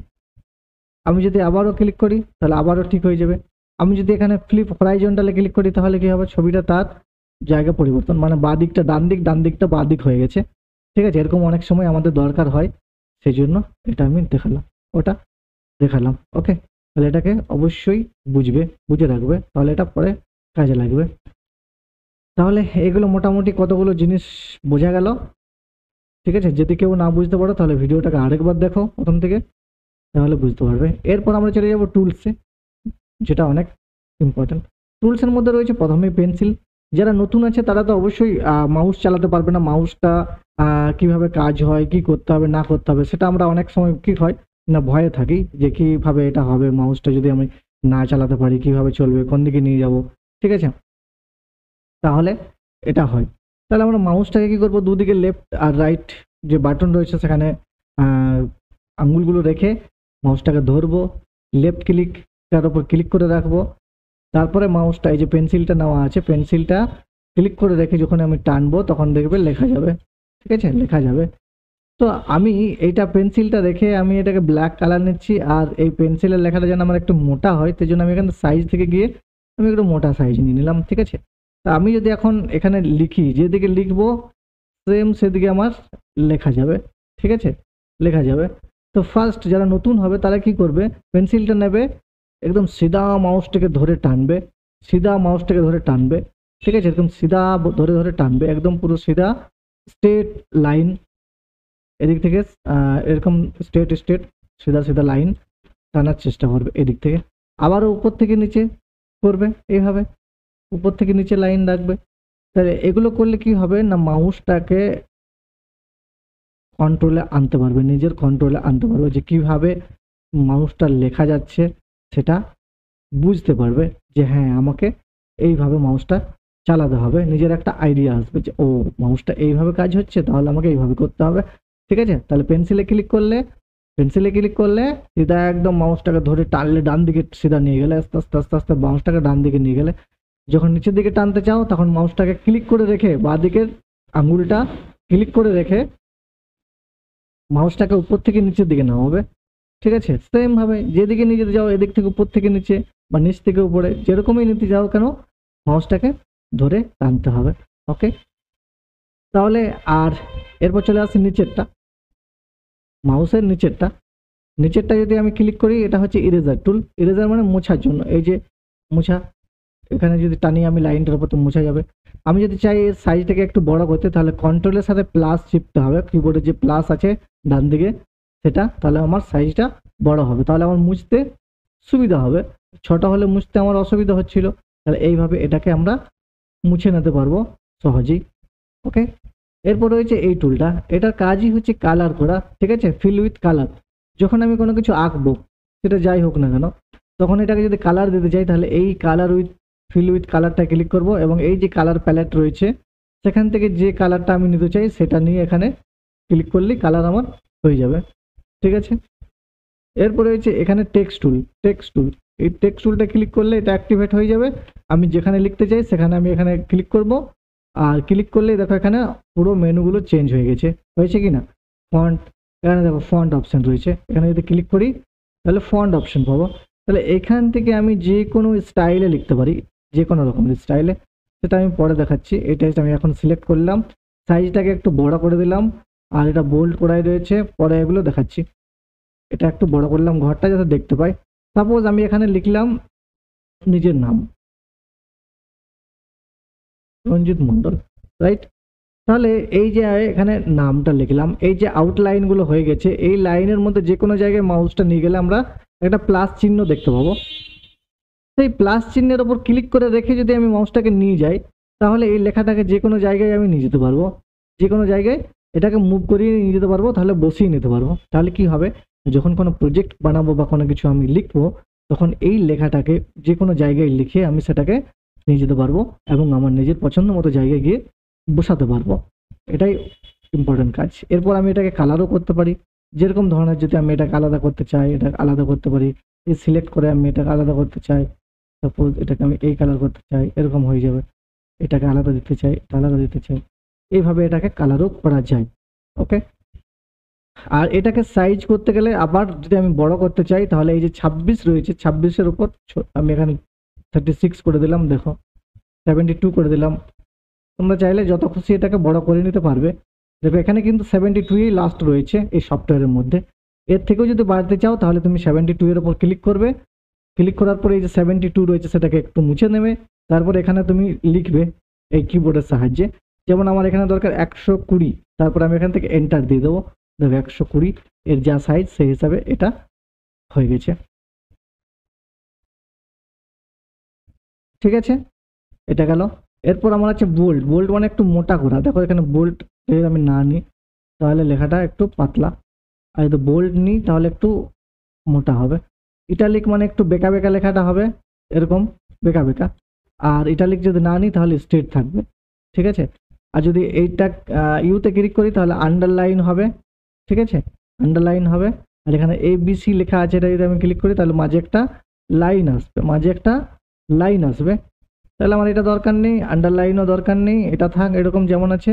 আমি যদি আবারও ক্লিক করি তাহলে আবারও ঠিক হয়ে যাবে। আমি যদি এখানে ফ্লিপ হরাইজন্টালে ক্লিক করি তাহলে কি হবে, ছবিটা তার জায়গা পরিবর্তন, মানে বাঁ দিকটা ডান দিক, ডান দিকটা বাঁ দিক হয়ে গেছে। ঠিক আছে, এরকম অনেক সময় আমাদের দরকার হয়, সেই জন্য এটা আমি দেখালাম, ওটা দেখালাম। ওকে, তাহলে এটাকে অবশ্যই বুঝে রাখবে, তাহলে এটা পরে কাজে লাগবে। তাহলে এগুলো মোটামুটি কতগুলো জিনিস বোঝা গেল। ঠিক আছে, যদি কেউ না বুঝতে পারো তাহলে ভিডিওটাকে আরেকবার দেখো প্রথম থেকে, তাহলে বুঝতে পারবে। এরপর আমরা চলে যাব টুলসে, যেটা অনেক ইম্পর্টেন্ট। টুলসের মধ্যে রয়েছে প্রথমেই পেন্সিল। যারা নতুন আছে তারা তো অবশ্যই মাউস চালাতে পারবে না, মাউসটা কিভাবে কাজ হয়, কি করতে হবে না করতে হবে সেটা আমরা অনেক সময় কি হয় না ভয়ে থাকি যে কিভাবে এটা হবে, মাউসটা যদি আমি না চালাতে পারি কিভাবে চলবে, কোন দিকে নিয়ে যাব। ঠিক আছে, তাহলে এটা হয়। তাহলে আমরা মাউসটাকে কি করব, দুদিকে লেফট আর রাইট যে বাটন রয়েছে সেখানে আঙ্গুলগুলো রেখে মাউসটাকে ধরবো, লেফট ক্লিকটার উপর ক্লিক করে রাখবো, তারপরে মাউসটা এই যে পেন্সিলটা নেওয়া আছে পেন্সিলটা ক্লিক করে রেখে যখন আমি টানবো তখন দেখবে লেখা যাবে। ঠিক আছে, লেখা যাবে। তো আমি এইটা পেন্সিলটা রেখে আমি এটাকে ব্ল্যাক কালার নিচ্ছি, আর এই পেন্সিলের লেখাটা যেন আমার একটু মোটা হয় সেই জন্য আমি এখানে সাইজ থেকে গিয়ে আমি একটু মোটা সাইজ নিয়ে নিলাম। ঠিক আছে, তা আমি যদি এখন এখানে লিখি, যেদিকে লিখবো সেম সেদিকে আমার লেখা যাবে। ঠিক আছে, লেখা যাবে। তো ফার্স্ট যারা নতুন হবে তারা কি করবে, পেন্সিলটা নেবে, একদম সিধা মাউসটাকে ধরে টানবে, সিধা মাউসটাকে ধরে টানবে। ঠিক আছে, এরকম সিধা ধরে ধরে টানবে, একদম পুরো সিধা স্ট্রেট লাইন, এদিক থেকে এরকম স্ট্রেট সিধা সিধা লাইন টানার চেষ্টা করবে এদিক থেকে। আবারও উপর থেকে নিচে করবে এইভাবে, উপর থেকে নিচে লাইন রাখবে। তাহলে এগুলো করলে কি হবে না, মাউসটাকে কন্ট্রোলে আনতে পারবে, নিজের কন্ট্রোলে আনতে পারবে, যে কিভাবে মাউসটা লেখা যাচ্ছে সেটা বুঝতে পারবে, যে হ্যাঁ আমাকে এইভাবে মাউসটা চালাতে হবে, নিজের একটা আইডিয়া আসবে যে ও মাউসটা এইভাবে কাজ হচ্ছে তাহলে আমাকে এইভাবে করতে হবে। ঠিক আছে, তাহলে পেন্সিলে ক্লিক করলে সিধা একদম মাউসটাকে ধরে টানলে ডান দিকে সিধা নিয়ে গেলে, আস্তে আস্তে আস্তে আস্তে মাউসটাকে ডান দিকে নিয়ে গেলে, যখন নিচের দিকে টানতে চাও তখন মাউসটাকে ক্লিক করে রেখে বাঁ দিকের আঙুলটা ক্লিক করে রেখে মাউসটাকে উপর থেকে নিচের দিকে নামাবে। ঠিক আছে, সেম ভাবে যেদিকে নিয়ে যেতে যাও, এদিক থেকে উপর থেকে নিচে বা নিচ থেকে উপরে যেরকমই নিতে যাও কেন মাউসটাকে ধরে টানতে হবে। ওকে, তাহলে আর এরপর চলে আসছে নিচেরটা, মাউসের নিচেরটা। নিচেরটা যদি আমি ক্লিক করি, এটা হচ্ছে ইরেজার টুল। ইরেজার মানে মোছার জন্য, এই যে মোছা, এখানে যদি টানি আমি লাইনটার উপর তো মোছা যাবে। আমি যদি চাই এর সাইজটাকে একটু বড় করতে, তাহলে কন্ট্রোলের সাথে প্লাস চিপতে হবে, কিবোর্ডে যে প্লাস আছে ডান দিকে সেটা, তাহলে আমার সাইজটা বড় হবে, তাহলে আমার মুছতে সুবিধা হবে। ছোট হলে মুছতে আমার অসুবিধা হচ্ছিল, তাহলে এইভাবে এটাকে আমরা মুছে নিতে পারবো সহজেই। ওকে, এরপর রয়েছে এই টুলটা, এটার কাজই হচ্ছে কালার করা, ঠিক আছে, ফিল উইথ কালার। যখন আমি কোনো কিছু আঁকবো, সেটা যাই হোক না কেন, তখন এটাকে যদি কালার দিতে চাই, তাহলে এই কালার উইথ ফিল উইথ কালারটা ক্লিক করব, এবং এই যে কালার প্যালেট রয়েছে সেখান থেকে যে কালারটা আমি নিতে চাই সেটা নিয়ে এখানে ক্লিক করলেই কালার আমার হয়ে যাবে, ঠিক আছে। এরপরে রয়েছে এখানে টেক্সট টুল। এই টেক্সট টুলটা ক্লিক করলে এটা অ্যাক্টিভেট হয়ে যাবে। আমি যেখানে লিখতে চাই সেখানে আমি এখানে ক্লিক করব, আর ক্লিক করলেই দেখো এখানে পুরো মেনুগুলো চেঞ্জ হয়ে গেছে, হয়েছে কি না। ফন্ট, এখানে দেখো ফন্ট অপশন রয়েছে, এখানে যদি ক্লিক করি তাহলে ফন্ট অপশন পাবো। তাহলে এখান থেকে আমি যে কোনো স্টাইলে লিখতে পারি, যে কোনো রকমের স্টাইলে, সেটা আমি পরে দেখাচ্ছি। এটা আমি এখন সিলেক্ট করলাম, সাইজটাকে একটু বড় করে দিলাম, আর এটা বোল্ড করাই রয়েছে, পরে এগুলো দেখাচ্ছি। এটা একটু বড় করলাম ঘরটা যাতে দেখতে পাই। সাপোজ আমি এখানে লিখলাম নিজের নাম রঞ্জিত মণ্ডল, রাইট। তাহলে এই যে এখানে নামটা লিখলাম, এই যে আউটলাইন গুলো হয়ে গেছে, এই লাইনের মধ্যে যে কোনো জায়গায় মাউসটা নিয়ে গেলে আমরা একটা প্লাস চিহ্ন দেখতে পাবো। সেই প্লাস চিহ্নের ওপর ক্লিক করে রেখে যদি আমি মাউসটাকে নিয়ে যাই, তাহলে এই লেখাটাকে যে কোনো জায়গায় আমি নিয়ে যেতে পারবো, যে কোনো জায়গায় এটাকে মুভ করিয়ে নিয়ে যেতে পারবো, তাহলে বসিয়ে নিতে পারবো। তাহলে কি হবে, যখন কোনো প্রজেক্ট বানাবো বা কোনো কিছু আমি লিখবো, তখন এই লেখাটাকে যে কোনো জায়গায় লিখে আমি সেটাকে নিয়ে যেতে পারবো, এবং আমার নিজের পছন্দ মতো জায়গায় গিয়ে বসাতে পারবো। এটাই ইম্পর্টেন্ট কাজ। এরপর আমি এটাকে কালারও করতে পারি, যেরকম ধরনের, যদি আমি এটাকে আলাদা করতে চাই এটা আলাদা করতে পারি। এই সিলেক্ট করে আমি এটাকে আলাদা করতে চাই, সাপোজ এটাকে আমি এই কালার করতে চাই, এরকম হয়ে যাবে। এটাকে আলাদা দিতে চাই, এটা আলাদা দিতে চাই, এইভাবে এটাকে কালারও করা যায়। ওকে, আর এটাকে সাইজ করতে গেলে আবার যদি আমি বড় করতে চাই, তাহলে এই যে 26 রয়েছে, 26-এর উপর আমি এখানে 36 করে দিলাম, দেখো 72 করে দিলাম। তোমরা চাইলে যত খুশি এটাকে বড় করে নিতে পারবে। দেখো এখানে কিন্তু 72-ই লাস্ট রয়েছে এই সফটওয়্যারের মধ্যে। এর থেকেও যদি বাড়তে চাও তাহলে তুমি 72 এর উপর ক্লিক করবে, ক্লিক করার পরে এই যে 72 রয়েছে সেটাকে একটু মুছে নেবে, তারপর এখানে তুমি লিখবে এই কিবোর্ডের সাহায্যে। যেমন আমার এখানে দরকার 120, তারপর আমি এখান থেকে এন্টার দিয়ে দেবো। দেখো 120 এর যা সাইজ সেই হিসাবে এটা হয়ে গেছে, ঠিক আছে, এটা গেল। এরপর আমার আছে বোল্ড। বোল্ড মানে একটু মোটা করা, দেখো এখানে বোল্ড যদি আমি না নিই তাহলে লেখাটা একটু পাতলা, আর যদি বোল্ড নিই তাহলে একটু মোটা হবে। ইটালিক মানে একটু বেঁকা বেঁকা লেখাটা হবে, এরকম বেঁকা বেঁকা। আর ইটালিক যদি না নিই তাহলে স্ট্রেট থাকবে, ঠিক আছে। আর যদি এইটা ইউতে ক্লিক করি তাহলে আন্ডারলাইন হবে, ঠিক আছে, আন্ডারলাইন হবে। আর এখানে ABC লেখা আছে, এটা যদি আমি ক্লিক করি তাহলে মাঝে একটা লাইন আসবে, মাঝে একটা লাইন আসবে। তাহলে আমার এটা দরকার নেই, আন্ডারলাইনও দরকার নেই, এটা থাক এরকম যেমন আছে,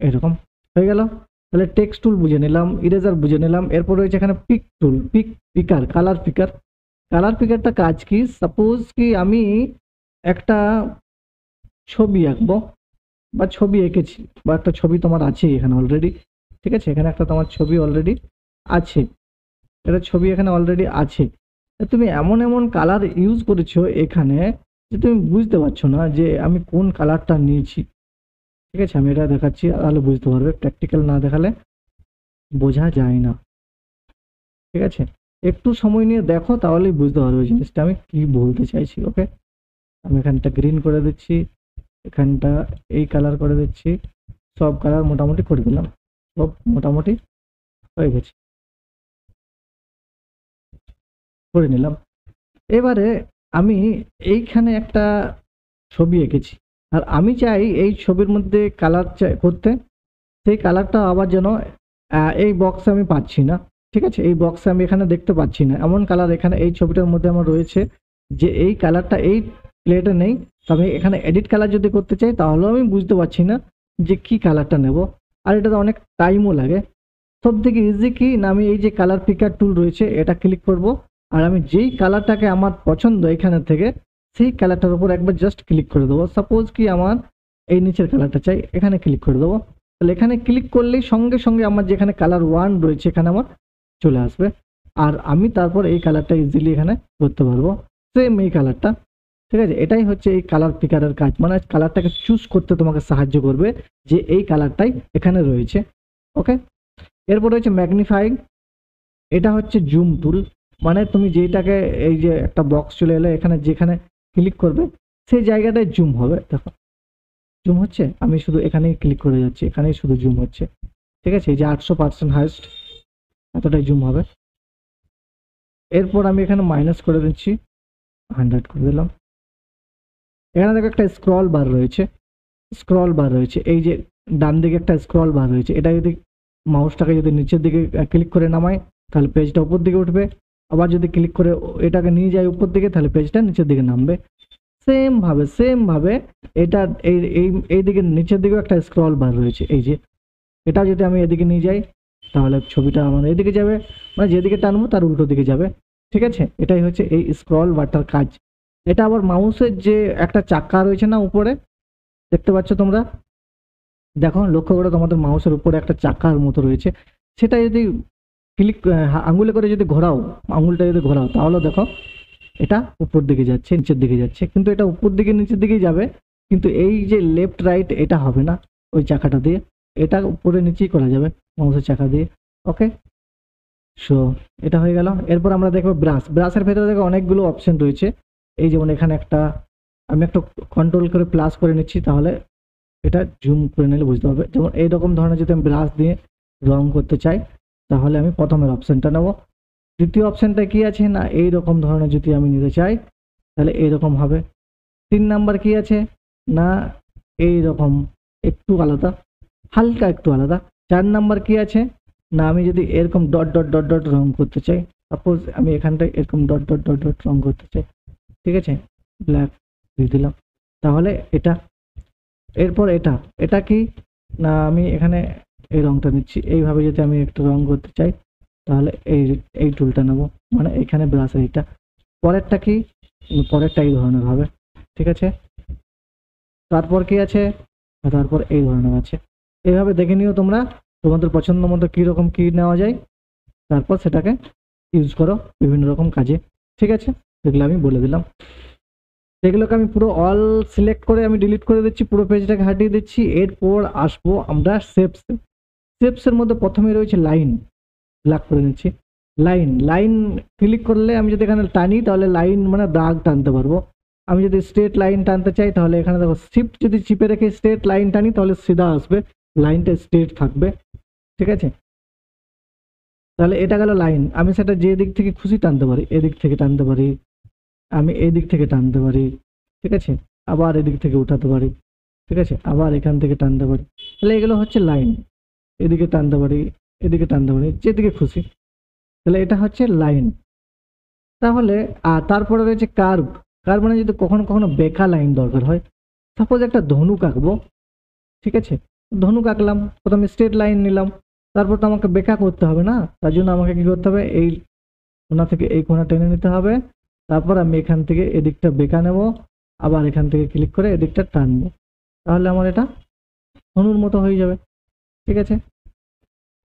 এরকম হয়ে গেল। তাহলে টেক্সট টুল বুঝে নিলাম, ইরেজার বুঝে নিলাম। এরপর রয়েছে এখানে পিক টুল, পিকার, কালার পিকার। কালার পিকারটা কাজ কি, সাপোজ কি আমি একটা ছবি আঁকবো বা ছবি এঁকেছি, বা একটা ছবি তোমার আছে এখানে অলরেডি, ঠিক আছে, এখানে একটা তোমার ছবি অলরেডি আছে, এটা ছবি এখানে অলরেডি আছে। তুমি এমন এমন কালার ইউজ করেছো এখানে যে তুমি বুঝতে পারছো না যে আমি কোন কালারটা নিয়েছি, ঠিক আছে। আমি এটা দেখাচ্ছি তাহলে বুঝতে পারবে, প্র্যাকটিক্যাল না দেখালে বোঝা যায় না, ঠিক আছে। একটু সময় নিয়ে দেখো তাহলেই বুঝতে পারবে জিনিসটা আমি কি বলতে চাইছি। ওকে, আমি এখানটা গ্রিন করে দিচ্ছি, এখানটা এই কালার করে দিচ্ছি, সব কালার মোটামুটি করে দিলাম, সব মোটামুটি হয়ে গেছে, করে নিলাম। এবারে আমি এইখানে একটা ছবি এঁকেছি, আর আমি চাই এই ছবির মধ্যে কালার করতে, সেই কালারটা আবার যেন এই বক্সে আমি পাচ্ছি না, ঠিক আছে, এই বক্সে আমি এখানে দেখতে পাচ্ছি না। এমন কালার এখানে এই ছবিটার মধ্যে আমার রয়েছে যে এই কালারটা এই প্লেটে নেই। তো আমি এখানে এডিট কালার যদি করতে চাই তাহলেও আমি বুঝতে পারছি না যে কি কালারটা নেব, আর এটাতে অনেক টাইমও লাগে। সব থেকে ইজি কি না, আমি এই যে কালার পিকার টুল রয়েছে এটা ক্লিক করব, আর আমি যেই কালারটাকে আমার পছন্দ এখানে থেকে সেই কালারটার উপর একবার জাস্ট ক্লিক করে দেবো। সাপোজ কি আমার এই নিচের কালারটা চাই, এখানে ক্লিক করে দেবো। তাহলে এখানে ক্লিক করলেই সঙ্গে সঙ্গে আমার যেখানে কালার 1 রয়েছে এখানে আমার চলে আসবে। আর আমি তারপর এই কালারটা ইজিলি এখানে করতে পারবো, সেম এই কালারটা। ঠিক আছে, এটাই হচ্ছে এই কালার পিকারের কাজ, মানে কালারটাকে চুজ করতে তোমাকে সাহায্য করবে যে এই কালারটাই এখানে রয়েছে। ওকে, এরপর হচ্ছে ম্যাগনিফাইং, এটা হচ্ছে জুম টুল, মানে তুমি যেটাকে এই যে একটা বক্স চলে এলো এখানে, যেখানে ক্লিক করবে সেই জায়গাটায় জুম হবে। দেখো জুম হচ্ছে, আমি শুধু এখানেই ক্লিক করে যাচ্ছি, এখানেই শুধু জুম হচ্ছে। ঠিক আছে, এই যে 800% হাইস্ট, এতটাই জুম হবে। এরপর আমি এখানে মাইনাস করে দিচ্ছি, 100 করে দিলাম। এখানে দেখো একটা স্ক্রল বার রয়েছে, স্ক্রল বার রয়েছে, এই যে ডান দিকে একটা স্ক্রল বার রয়েছে, এটা যদি মাউসটাকে যদি নিচের দিকে ক্লিক করে নামাই তাহলে পেজটা উপর দিকে উঠবে, আবার যদি ক্লিক করে এটাকে নিয়ে যাই উপর দিকে তাহলে পেজটা নিচের দিকে নামবে। সেম ভাবে এটা এই এই এই দিকে নিচের দিকেও একটা স্ক্রল বার রয়েছে, এই যে এটা যদি আমি এদিকে নিয়ে যাই তাহলে ছবিটা আমার এদিকে যাবে, মানে যেদিকে টানবো তার উল্টো দিকে যাবে। ঠিক আছে, এটাই হচ্ছে এই স্ক্রল বারটার কাজ। এটা আবার মাউসের যে একটা চাকা রয়েছে না উপরে, দেখতে পাচ্ছ তোমরা, দেখো লক্ষ্য করে তোমাদের মাউসের উপরে একটা চাকার মতো রয়েছে, সেটা যদি ক্লিক আঙুলে করে যদি ঘোরাও, আঙুলটা যদি ঘোরাও তাহলে দেখো এটা উপর দিকে যাচ্ছে, নিচের দিকে যাচ্ছে, কিন্তু এটা উপর দিকে নিচের দিকেই যাবে, কিন্তু এই যে লেফট রাইট এটা হবে না ওই চাকাটা দিয়ে, এটা উপরে নিচেই করা যাবে মাউসের চাকা দিয়ে। ওকে, সো এটা হয়ে গেল। এরপর আমরা দেখবো ব্রাশ, ব্রাশের ভেতরে দেখো অনেকগুলো অপশন রয়েছে, এই যেমন এখানে একটা, আমি একটা কন্ট্রোল করে প্লাস করে নিচ্ছি তাহলে এটা জুম করে নিলে বুঝতে পারবে। যেমন এইরকম ধরনের যদি আমি ব্রাশ দিয়ে রং করতে চাই তাহলে আমি প্রথমের অপশনটা নেব। দ্বিতীয় অপশনটা কি আছে না, এইরকম ধরনের যদি আমি নিতে চাই তাহলে এইরকম হবে। 3 নাম্বার কি আছে না, এইরকম একটু আলাদা, হালকা একটু আলাদা। 4 নাম্বার কি আছে না, আমি যদি এরকম ডট ডট ডট ডট রং করতে চাই, সাপোজ আমি এখানটায় এরকম ডট ডট ডট ডট রং করতে চাই, ঠিক আছে, ব্ল্যাক দিয়ে দিলাম, তাহলে এটা। এরপর এটা, এটা কি না, আমি এখানে এই রংটা নিচ্ছি, এইভাবে যদি আমি একটা রং করতে চাই তাহলে এই টুলটা নেব, মানে এখানে ব্রাশের এটা। পরেরটা কি, পরেরটা এই ধরনের হবে। ঠিক আছে, তারপর কি আছে, তারপর এই ধরনের আছে। এইভাবে দেখে নিও তোমরা তোমাদের পছন্দ মতো কীরকম কী নেওয়া যায়, তারপর সেটাকে ইউজ করো বিভিন্ন রকম কাজে। ঠিক আছে, সেগুলো আমি বলে দিলাম। সেগুলোকে আমি পুরো অল সিলেক্ট করে আমি ডিলিট করে দিচ্ছি, পুরো পেজটাকে হাটিয়ে দিচ্ছি। এরপর আসবো আমরা শেপসে। শেপসের মধ্যে প্রথমে রয়েছে লাইন, ব্ল্যাক করে নিচ্ছি। লাইন, লাইন ক্লিক করলে আমি যদি এখানে টানি তাহলে লাইন মানে দাগ টানতে পারবো। আমি যদি স্ট্রেট লাইন টানতে চাই তাহলে এখানে দেখো শিফট যদি চিপে রেখে স্ট্রেট লাইন টানি তাহলে সিধা আসবে, লাইনটা স্ট্রেট থাকবে। ঠিক আছে, তাহলে এটা গেল লাইন। আমি সেটা যে দিক থেকে খুশি টানতে পারি, এদিক থেকে টানতে পারি, আমি এই দিক থেকে টানতে পারি। ঠিক আছে, আবার এদিক থেকে উঠাতে পারি। ঠিক আছে, আবার এখান থেকে টানতে পারি। তাহলে এগুলো হচ্ছে লাইন, এদিকে টানতে পারি, এদিকে টানতে পারি, যেদিকে খুশি। তাহলে এটা হচ্ছে লাইন। তাহলে আর তারপরে রয়েছে কার্ভ। কার্ভ মানে যদি কখনো কখনো বেঁকা লাইন দরকার হয়, সাপোজ একটা ধনুক আঁকবো, ঠিক আছে, ধনুক আঁকলাম, প্রথমে স্ট্রেট লাইন নিলাম, তারপর তো আমাকে বেঁকা করতে হবে না, তার জন্য আমাকে কি করতে হবে, এই কোণা থেকে এই কোণা টেনে নিতে হবে, তারপর আমি এখান থেকে এদিকটা বেঁকা নেব, আবার এখান থেকে ক্লিক করে এদিকটা টানবো, তাহলে আমার এটা ধনুর মতো হয়ে যাবে। ঠিক আছে,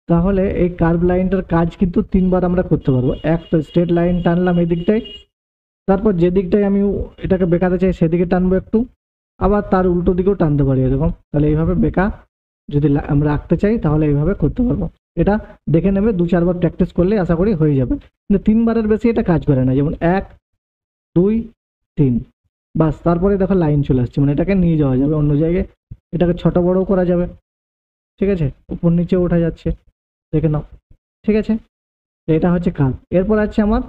তাহলে এই কার্ভ লাইনটার কাজ কিন্তু 3 বার আমরা করতে পারবো। এক তো স্ট্রেট লাইন টানলাম এই দিকটায়, তারপর যে দিকটায় আমি এটাকে বেঁকাতে চাই সেদিকে টানবো একটু, আবার তার উল্টো দিকেও টানতে পারি এরকম। তাহলে এইভাবে বেঁকা যদি আমরা আঁকতে চাই তাহলে এইভাবে করতে পারবো। এটা দেখে নেবে, 2-4 বার প্র্যাকটিস করলে আশা করি হয়ে যাবে, কিন্তু 3 বারের বেশি এটা কাজ করে না। যেমন 1 2 3 বাস, তারপরে দেখো লাইন চলে আসছে, মানে এটাকে নিয়ে যাওয়া যাবে অন্য জায়গায়, এটাকে ছোট বড়ও করা যাবে। ঠিক আছে, উপর নিচে ওঠা যাচ্ছে, দেখে নাও। ঠিক আছে, এটা হচ্ছে কার্ভ। এরপর আছে আমার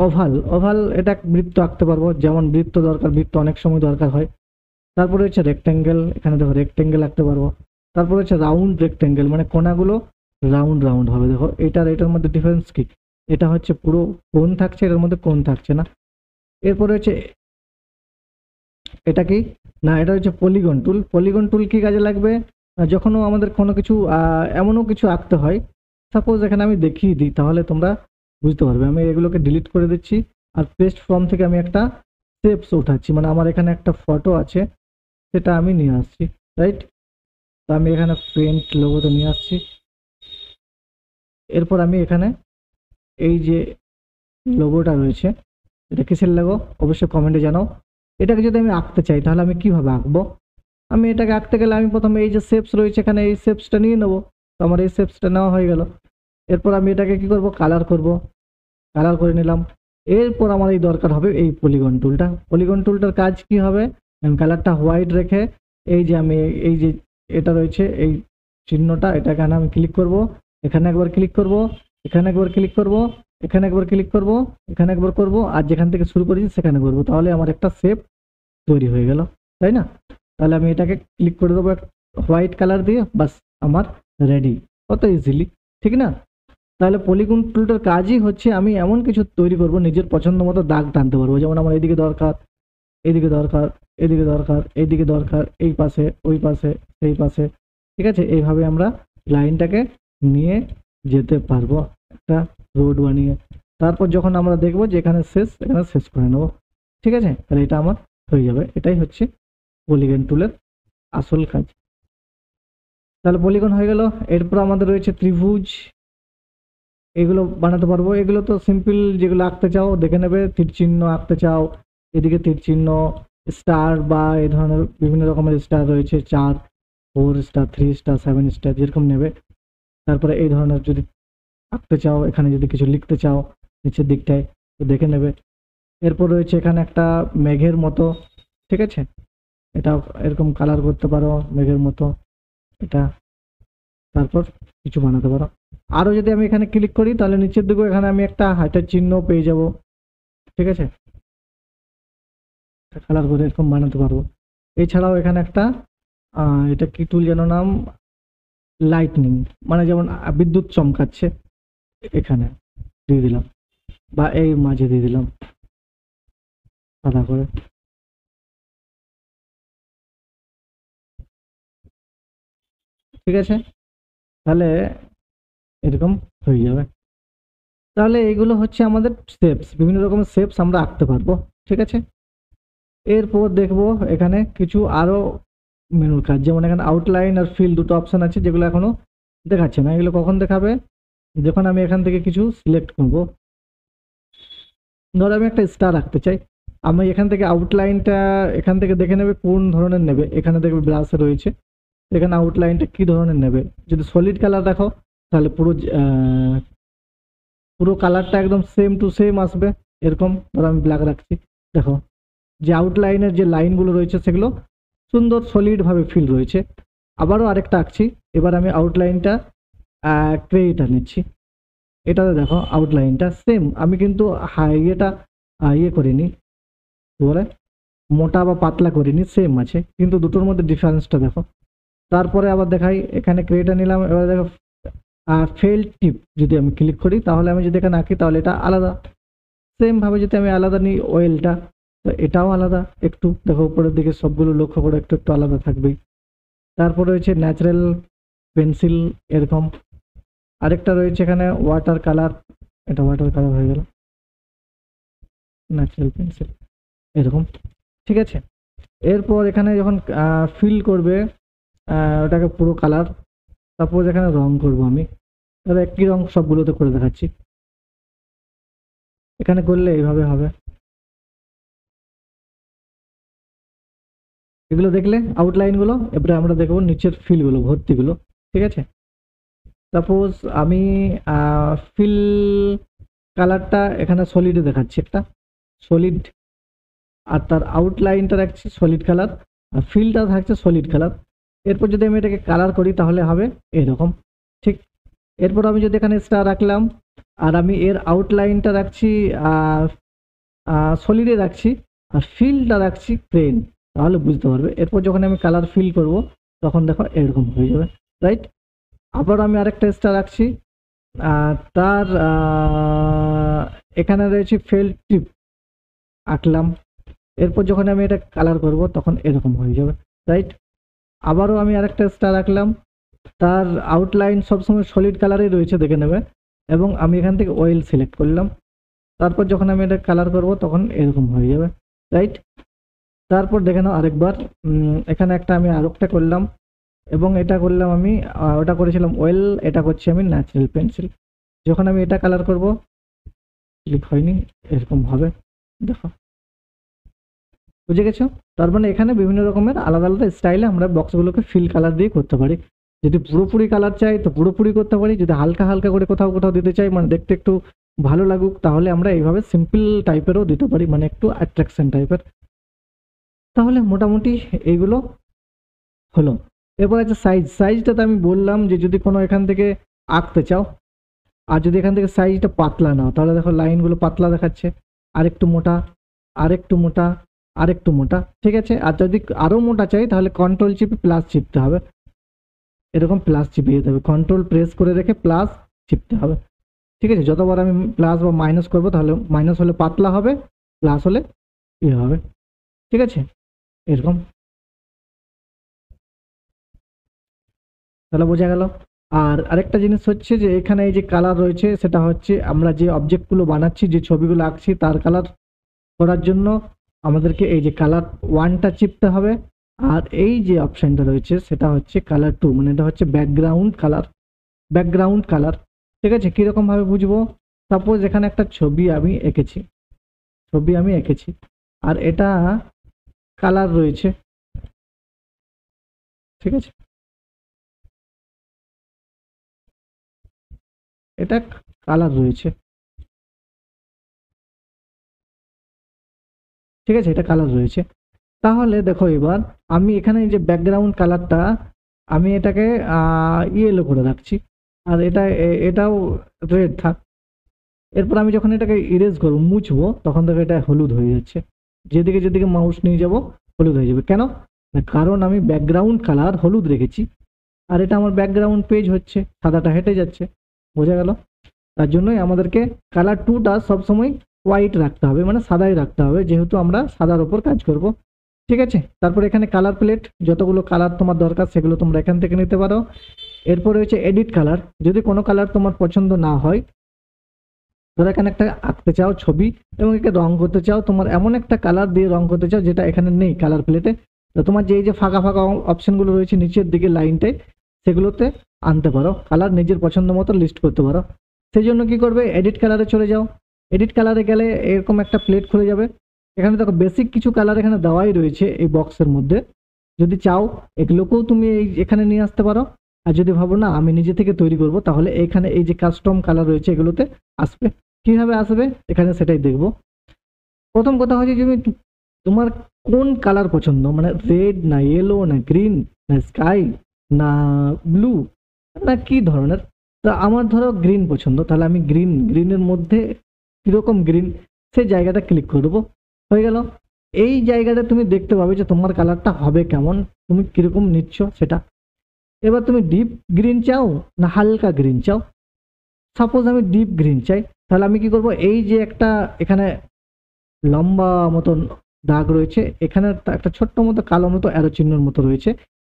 ওভাল। ওভাল এটা বৃত্ত আঁকতে পারবো, যেমন বৃত্ত দরকার, বৃত্ত অনেক সময় দরকার হয়। তারপরে হচ্ছে রেক্ট্যাঙ্গেল, এখানে দেখো রেক্ট্যাঙ্গেল আঁকতে পারবো। তারপরে হচ্ছে রাউন্ড রেক্ট্যাঙ্গেল, মানে কোণাগুলো রাউন্ড রাউন্ড হবে। দেখো এটার মধ্যে ডিফারেন্স কি, এটা হচ্ছে পুরো কোণ থাকছে, এটার মধ্যে কোণ থাকছে না। এরপরে হচ্ছে এটা কি না, এটা হচ্ছে পলিগন টুল। পলিগন টুল কি কাজে লাগবে, যখনও আমাদের কোনো কিছু এমনও কিছু আঁকতে হয়, সাপোজ এখানে আমি দেখিয়ে দিই তাহলে তোমরা বুঝতে পারবে। আমি এগুলোকে ডিলিট করে দিচ্ছি, আর পেস্ট ফর্ম থেকে আমি একটা শেপস উঠাচ্ছি, মানে আমার এখানে একটা ফটো আছে সেটা আমি নিয়ে আসছি, রাইট। তো আমি এখানে পেন্ট লোগোতে নিয়ে আসছি, এরপর আমি এখানে এই যে লোগোটা রয়েছে, এটা কিসের লোগো অবশ্যই কমেন্টে জানাও। এটাকে যদি আমি আঁকতে চাই তাহলে আমি কিভাবে আঁকবো? আমি এটাকে আঁকতে গেলে আমি প্রথমে এই যে শেপস রয়েছে এখানে এই শেপসটা নিয়ে নেবো। তো আমার এই শেপসটা নেওয়া হয়ে গেল। এরপর আমি এটাকে কি করব, কালার করব। কালার করে নিলাম। এরপর আমার এই দরকার হবে এই পলিগন টুলটা। পলিগন টুলটার কাজ কি হবে, আমি কালারটা হোয়াইট রেখে এই যে আমি এই যে এটা রয়েছে এই চিহ্নটা, এটাকে আমি ক্লিক করব, এখানে একবার ক্লিক করব, এখানে একবার ক্লিক করব, এখানে একবার ক্লিক করব, এখানে একবার করব, আর যেখান থেকে শুরু করেছি সেখানে করব। তাহলে আমার একটা শেপ তৈরি হয়ে গেল, তাই না? তাহলে আমি এটাকে ক্লিক করে দেবো হোয়াইট কালার দিয়ে, বাস আমার রেডি। কত ইজিলি, ঠিক না? তাহলে পলিগন টুলটার কাজই হচ্ছে আমি এমন কিছু তৈরি করব, নিজের পছন্দ মতো দাগ টানতে পারবো। যেমন আমার এইদিকে দরকার, এদিকে দরকার, এদিকে দরকার, এইদিকে দরকার, এই পাশে, ওই পাশে, সেই পাশে, ঠিক আছে? এইভাবে আমরা লাইনটাকে নিয়ে যেতে পারবো একটা রোড বানিয়ে। তারপর যখন আমরা দেখবো যে এখানে শেষ, এখানে শেষ করে নেবো, ঠিক আছে? তাহলে এটা আমার হয়ে যাবে। এটাই হচ্ছে পলিগন টুলের আসল কাজ। তাহলে পলিগন হয়ে গেল। এরপর আমাদের রয়েছে ত্রিভুজ, এগুলো বানাতে পারবো। এগুলো তো সিম্পল, যেগুলো আঁকতে চাও দেখে নেবে। তীর চিহ্ন আঁকতে চাও, এদিকে তীর চিহ্ন, স্টার বা এই ধরনের বিভিন্ন রকমের স্টার রয়েছে, 4, 4 স্টার, 3 স্টার, 7 স্টার, যেরকম নেবে। তারপরে এই ধরনের যদি আঁকতে চাও, এখানে যদি কিছু লিখতে চাও নিচের দিকটায়, তো দেখে নেবে। এরপর রয়েছে এখানে একটা মেঘের মতো, ঠিক আছে? এটাও এরকম কালার করতে পারো মেঘের মতো এটা। তারপর কিছু বানাতে পারো। আরো যদি আমি এখানে ক্লিক করি তাহলে নিচের দিকে এখানে আমি একটা হার্টের চিহ্ন পেয়ে যাব, ঠিক আছে? কালার করে এরকম বানাতে পারবো। এছাড়াও এখানে একটা এটা কি টুল যেন নাম, লাইটনিং, মানে যেমন বিদ্যুৎ চমকাচ্ছে, এখানে দিয়ে দিলাম, বা এই মাঝে দিয়ে দিলাম সাদা করে। ঠিক আছে, তাহলে এরকম হয়ে যাবে। তাহলে এগুলো হচ্ছে আমাদের শেপস, বিভিন্ন রকমের শেপস আমরা আঁকতে পারবো, ঠিক আছে? এরপর দেখবো এখানে কিছু আরো মেনুর কাজ, যেমন এখানে আউটলাইন আর ফিল দুটো অপশন আছে, যেগুলো এখনো দেখাচ্ছে না। এগুলো কখন দেখাবে, যখন আমি এখান থেকে কিছু সিলেক্ট করব। ধরো আমি একটা স্টার রাখতে চাই, আমি এখান থেকে আউটলাইনটা এখান থেকে দেখে নেবে কোন ধরনের নেবে। এখানে দেখবে ব্রাশে রয়েছে, এখানে আউটলাইনটা কি ধরনের নেবে। যদি সলিড কালার রাখো তাহলে পুরো কালারটা একদম সেম টু সেম আসবে, এরকম। ধরো আমি ব্ল্যাক রাখছি, দেখো যে আউটলাইনের যে লাইনগুলো রয়েছে সেগুলো সুন্দর সলিড ভাবে ফিল রয়েছে। আবারও আরেকটা আঁকছি, এবার আমি আউটলাইনটা ক্রেডিটটা নিচ্ছি। এটাতে দেখো আউটলাইনটা সেম, আমি কিন্তু ইয়েটা ইয়ে করিনি, কি বলে, মোটা বা পাতলা করিনি, সেম আছে, কিন্তু দুটোর মধ্যে ডিফারেন্সটা দেখো। তারপরে আবার দেখাই, এখানে ক্রেডিটটা নিলাম। এবার দেখো ফেল টিপ যদি আমি ক্লিক করি তাহলে আমি যদি এখানে আঁকি তাহলে এটা আলাদা। সেম ভাবে যদি আমি আলাদা নিই ওয়েলটা, তো এটাও আলাদা একটু, দেখো উপরের দিকে সবগুলো লক্ষ্য করে একটু একটু আলাদা থাকবেই। তারপর রয়েছে ন্যাচারাল পেন্সিল, এরকম। আরেকটা রয়েছে এখানে ওয়াটার কালার, এটা ওয়াটার কালার হয়ে গেল, ন্যাচারাল পেন্সিল, এরকম, ঠিক আছে? এরপর এখানে যখন ফিল করবে ওটাকে পুরো কালার, সাপোজ এখানে রং করব আমি, তাহলে একই রং সবগুলোতে করে দেখাচ্ছি। এখানে করলে এইভাবে হবে। এগুলো দেখলে আউটলাইন গুলো, এবারে আমরা দেখবো নিচের ফিল গুলো, ভর্তি গুলো, ঠিক আছে? সাপোজ আমি ফিল কালারটা এখানে সলিডে দেখাচ্ছি, একটা সলিড, আর তার আউটলাইনটা রাখছি সলিড কালার, আর ফিলটা থাকছে সলিড কালার। এরপর যদি আমি এটাকে কালার করি তাহলে হবে এরকম, ঠিক। এরপর আমি যদি এখানে স্টার রাখলাম, আর আমি এর আউটলাইনটা রাখছি সলিডে রাখছি, আর ফিলটা রাখছি প্লেন, তাহলে বুঝতে পারবে। এরপর যখন আমি কালার ফিল করব তখন দেখো এরকম হয়ে যাবে, রাইট? আবার আমি আরেকটা স্টার রাখছি, তার এখানে রয়েছে ফেল টিপ আঁকলাম। এরপর যখন আমি এটা কালার করব তখন এরকম হয়ে যাবে, রাইট? আবারও আমি আরেকটা স্টার রাখলাম, তার আউটলাইন সবসময় সলিড কালারেই রয়েছে, দেখে নেবে। এবং আমি এখান থেকে অয়েল সিলেক্ট করলাম, তারপর যখন আমি এটা কালার করব তখন এরকম হয়ে যাবে, রাইট? তারপর দেখে নাও আরেকবার, এখানে একটা আমি আরেকটা করলাম, এবং এটা করলাম আমি, ওটা করেছিলাম অয়েল, এটা করছি আমি ন্যাচারাল পেন্সিল। যখন আমি এটা কালার করব, ক্লিক হয়নি, এরকম হবে, দেখো, বুঝে গেছো? তার মানে এখানে বিভিন্ন রকমের আলাদা আলাদা স্টাইলে আমরা বক্সগুলোকে ফিল কালার দিয়ে করতে পারি। যদি পুরোপুরি কালার চাই তো পুরোপুরি করতে পারি, যদি হালকা হালকা করে কোথাও কোথাও দিতে চাই, মানে দেখতে একটু ভালো লাগুক, তাহলে আমরা এইভাবে সিম্পল টাইপেরও দিতে পারি, মানে একটু অ্যাট্রাকশন টাইপের। তাহলে মোটামুটি এইগুলো হলো। এরপর আছে সাইজ। সাইজটা তো আমি বললাম যে যদি কোনো এখান থেকে আঁকতে চাও, আর যদি এখান থেকে সাইজটা পাতলা নাও, তাহলে দেখো লাইনগুলো পাতলা দেখাচ্ছে, আরেকটু মোটা, আরেকটু মোটা, আরেকটু মোটা, ঠিক আছে? আর যদি আরো মোটা চাই তাহলে কন্ট্রোল চিপে প্লাস চিপতে হবে, এরকম প্লাস চিপিয়ে দিতে হবে, কন্ট্রোল প্রেস করে রেখে প্লাস চিপতে হবে, ঠিক আছে? যতবার আমি প্লাস বা মাইনাস করবো, তাহলে মাইনাস হলে পাতলা হবে, প্লাস হলে ইয়ে হবে, ঠিক আছে? এরকম, তাহলে বোঝা গেল। আর আরেকটা জিনিস হচ্ছে যে এখানে এই যে কালার রয়েছে, সেটা হচ্ছে আমরা যে অবজেক্টগুলো বানাচ্ছি, যে ছবিগুলো আঁকছি, তার কালার করার জন্য আমাদেরকে এই যে কালার ওয়ানটা চিপতে হবে। আর এই যে অপশনটা রয়েছে সেটা হচ্ছে কালার টু, মানে এটা হচ্ছে ব্যাকগ্রাউন্ড কালার। ব্যাকগ্রাউন্ড কালার, ঠিক আছে? কিরকম ভাবে বুঝবো? সাপোজ এখানে একটা ছবি আমি এঁকেছি, আর এটা কালার রয়েছে, ঠিক আছে? এটা কালার রয়েছে, ঠিক আছে? এটা কালার রয়েছে। তাহলে দেখো এবার আমি এখানে যে ব্যাকগ্রাউন্ড কালারটা, আমি এটাকে ইয়েলো করে রাখছি, আর এটাও রেড থাক। এরপর আমি যখন এটাকে ইরেজ করবো, মুছবো, তখন দেখো এটা হলুদ হয়ে যাচ্ছে, যেদিকে যেদিকে মাউস নিয়ে যাব হলুদ হয়ে যাবে। কেন? না, কারণ আমি ব্যাকগ্রাউন্ড কালার হলুদ রেখেছি, আর এটা আমার ব্যাকগ্রাউন্ড পেজ হচ্ছে, সাদাটা হেঁটে যাচ্ছে, বোঝা গেল? তার জন্যই আমাদেরকে কালার টুটা সবসময় হোয়াইট রাখতে হবে, মানে সাদাই রাখতে হবে, যেহেতু আমরা সাদার ওপর কাজ করব, ঠিক আছে? তারপর এখানে কালার প্লেট, যতগুলো কালার তোমার দরকার সেগুলো তোমরা এখান থেকে নিতে পারো। এরপর হচ্ছে এডিট কালার। যদি কোনো কালার তোমার পছন্দ না হয়, ধরো এখানে একটা আঁকতে চাও ছবি এবং একে রং করতে চাও, তোমার এমন একটা কালার দিয়ে রং করতে চাও যেটা এখানে নেই কালার প্লেটে, তো তোমার যে এই যে ফাঁকা ফাঁকা অপশনগুলো রয়েছে নিচের দিকে লাইনটায়, সেগুলোতে আনতে পারো কালার, নিজের পছন্দ মতো লিস্ট করতে পারো। সেই জন্য কি করবে, এডিট কালারে চলে যাও। এডিট কালারে গেলে এরকম একটা প্লেট খুলে যাবে। এখানে দেখো বেসিক কিছু কালার এখানে দেওয়াই রয়েছে এই বক্সের মধ্যে। যদি চাও এগুলোকেও তুমি এই এখানে নিয়ে আসতে পারো, আর যদি ভাবো না আমি নিজে থেকে তৈরি করব, তাহলে এখানে এই যে কাস্টম কালার রয়েছে এগুলোতে আসবে। কিভাবে আসবে এখানে সেটাই দেখবো। প্রথম কথা হচ্ছে তুমি তোমার কোন কালার পছন্দ, মানে রেড না ইয়েলো না গ্রিন না স্কাই না ব্লু না কি ধরনের? তা আমার ধরো গ্রিন পছন্দ, তাহলে আমি গ্রিনের মধ্যে কিরকম গ্রিন, সেই জায়গাটা ক্লিক করবো, হয়ে গেল। এই জায়গাটা তুমি দেখতে পাবে যে তোমার কালারটা হবে কেমন, তুমি কিরকম নিচ্ছ সেটা। এবার তুমি ডিপ গ্রিন চাও না হালকা গ্রিন চাও? সাপোজ আমি ডিপ গ্রিন চাই, তাহলে আমি কি করব, এই যে একটা এখানে লম্বা মতন দাগ রয়েছে, এখানে একটা ছোট্ট মতো কালো মতো অ্যারো চিহ্নের মতো রয়েছে,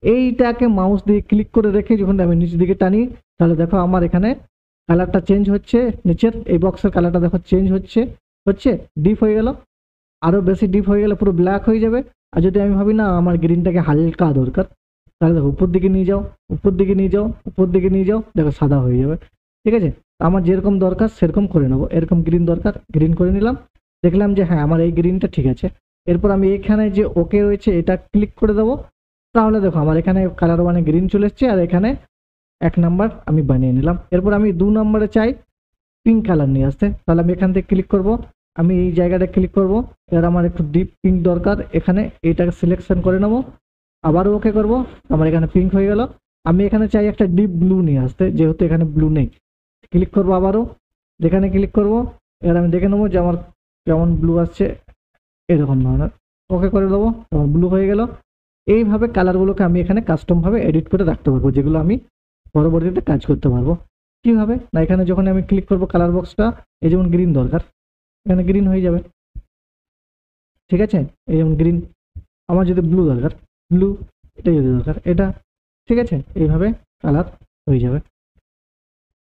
এইটাকে মাউস দিয়ে ক্লিক করে রেখে যখন আমি নিচের দিকে টানি, তাহলে দেখো আমার এখানে কালারটা চেঞ্জ হচ্ছে, নিচের এই বক্সের কালারটা দেখো চেঞ্জ হচ্ছে ডিপ হয়ে গেল, আরো বেশি ডিপ হয়ে গেলে পুরো ব্ল্যাক হয়ে যাবে। আর যদি আমি ভাবি না আমার গ্রিনটাকে হালকা দরকার, তাহলে দেখো উপর দিকে নিয়ে যাও, উপর দিকে নিয়ে যাও, উপর দিকে নিয়ে যাও, দেখো সাদা হয়ে যাবে, ঠিক আছে? আমার যেরকম দরকার সেরকম করে নেবো, এরকম গ্রিন দরকার গ্রিন করে নিলাম, দেখলাম যে হ্যাঁ আমার এই গ্রিনটা ঠিক আছে। এরপর আমি এখানে যে ওকে রয়েছে এটা ক্লিক করে দেবো, তাহলে দেখো আমার এখানে কালার ওয়ানে গ্রিন চলে এসছে, আর এখানে 1 নাম্বার আমি বানিয়ে নিলাম। এরপর আমি 2 নম্বরে চাই পিঙ্ক কালার নিয়ে আসতে, তাহলে আমি এখান থেকে ক্লিক করব, আমি এই জায়গাটা ক্লিক করব, এবার আমার একটু ডিপ পিঙ্ক দরকার, এখানে এইটাকে সিলেকশন করে নেবো, আবারও ওকে করব, আমার এখানে পিঙ্ক হয়ে গেল। আমি এখানে চাই একটা ডিপ ব্লু নিয়ে আসতে, যেহেতু এখানে ব্লু নেই, ক্লিক করবো আবারও, যেখানে ক্লিক করব, এবার আমি দেখে নেবো যে আমার কেমন ব্লু আসছে, এরকম ধরনের, ওকে করে দেবো, আমার ব্লু হয়ে গেল। এইভাবে কালারগুলোকে আমি এখানে কাস্টমভাবে এডিট করে রাখতে পারবো, যেগুলো আমি পরবর্তীতে কাজ করতে পারবো। কিভাবে না, এখানে যখন আমি ক্লিক করবো কালার বক্সটা, এই যেমন গ্রিন দরকার, এখানে গ্রিন হয়ে যাবে, ঠিক আছে? এই যেমন গ্রিন, আমার যদি ব্লু দরকার ব্লু, এটা যদি দরকার এটা, ঠিক আছে? এইভাবে কালার হয়ে যাবে।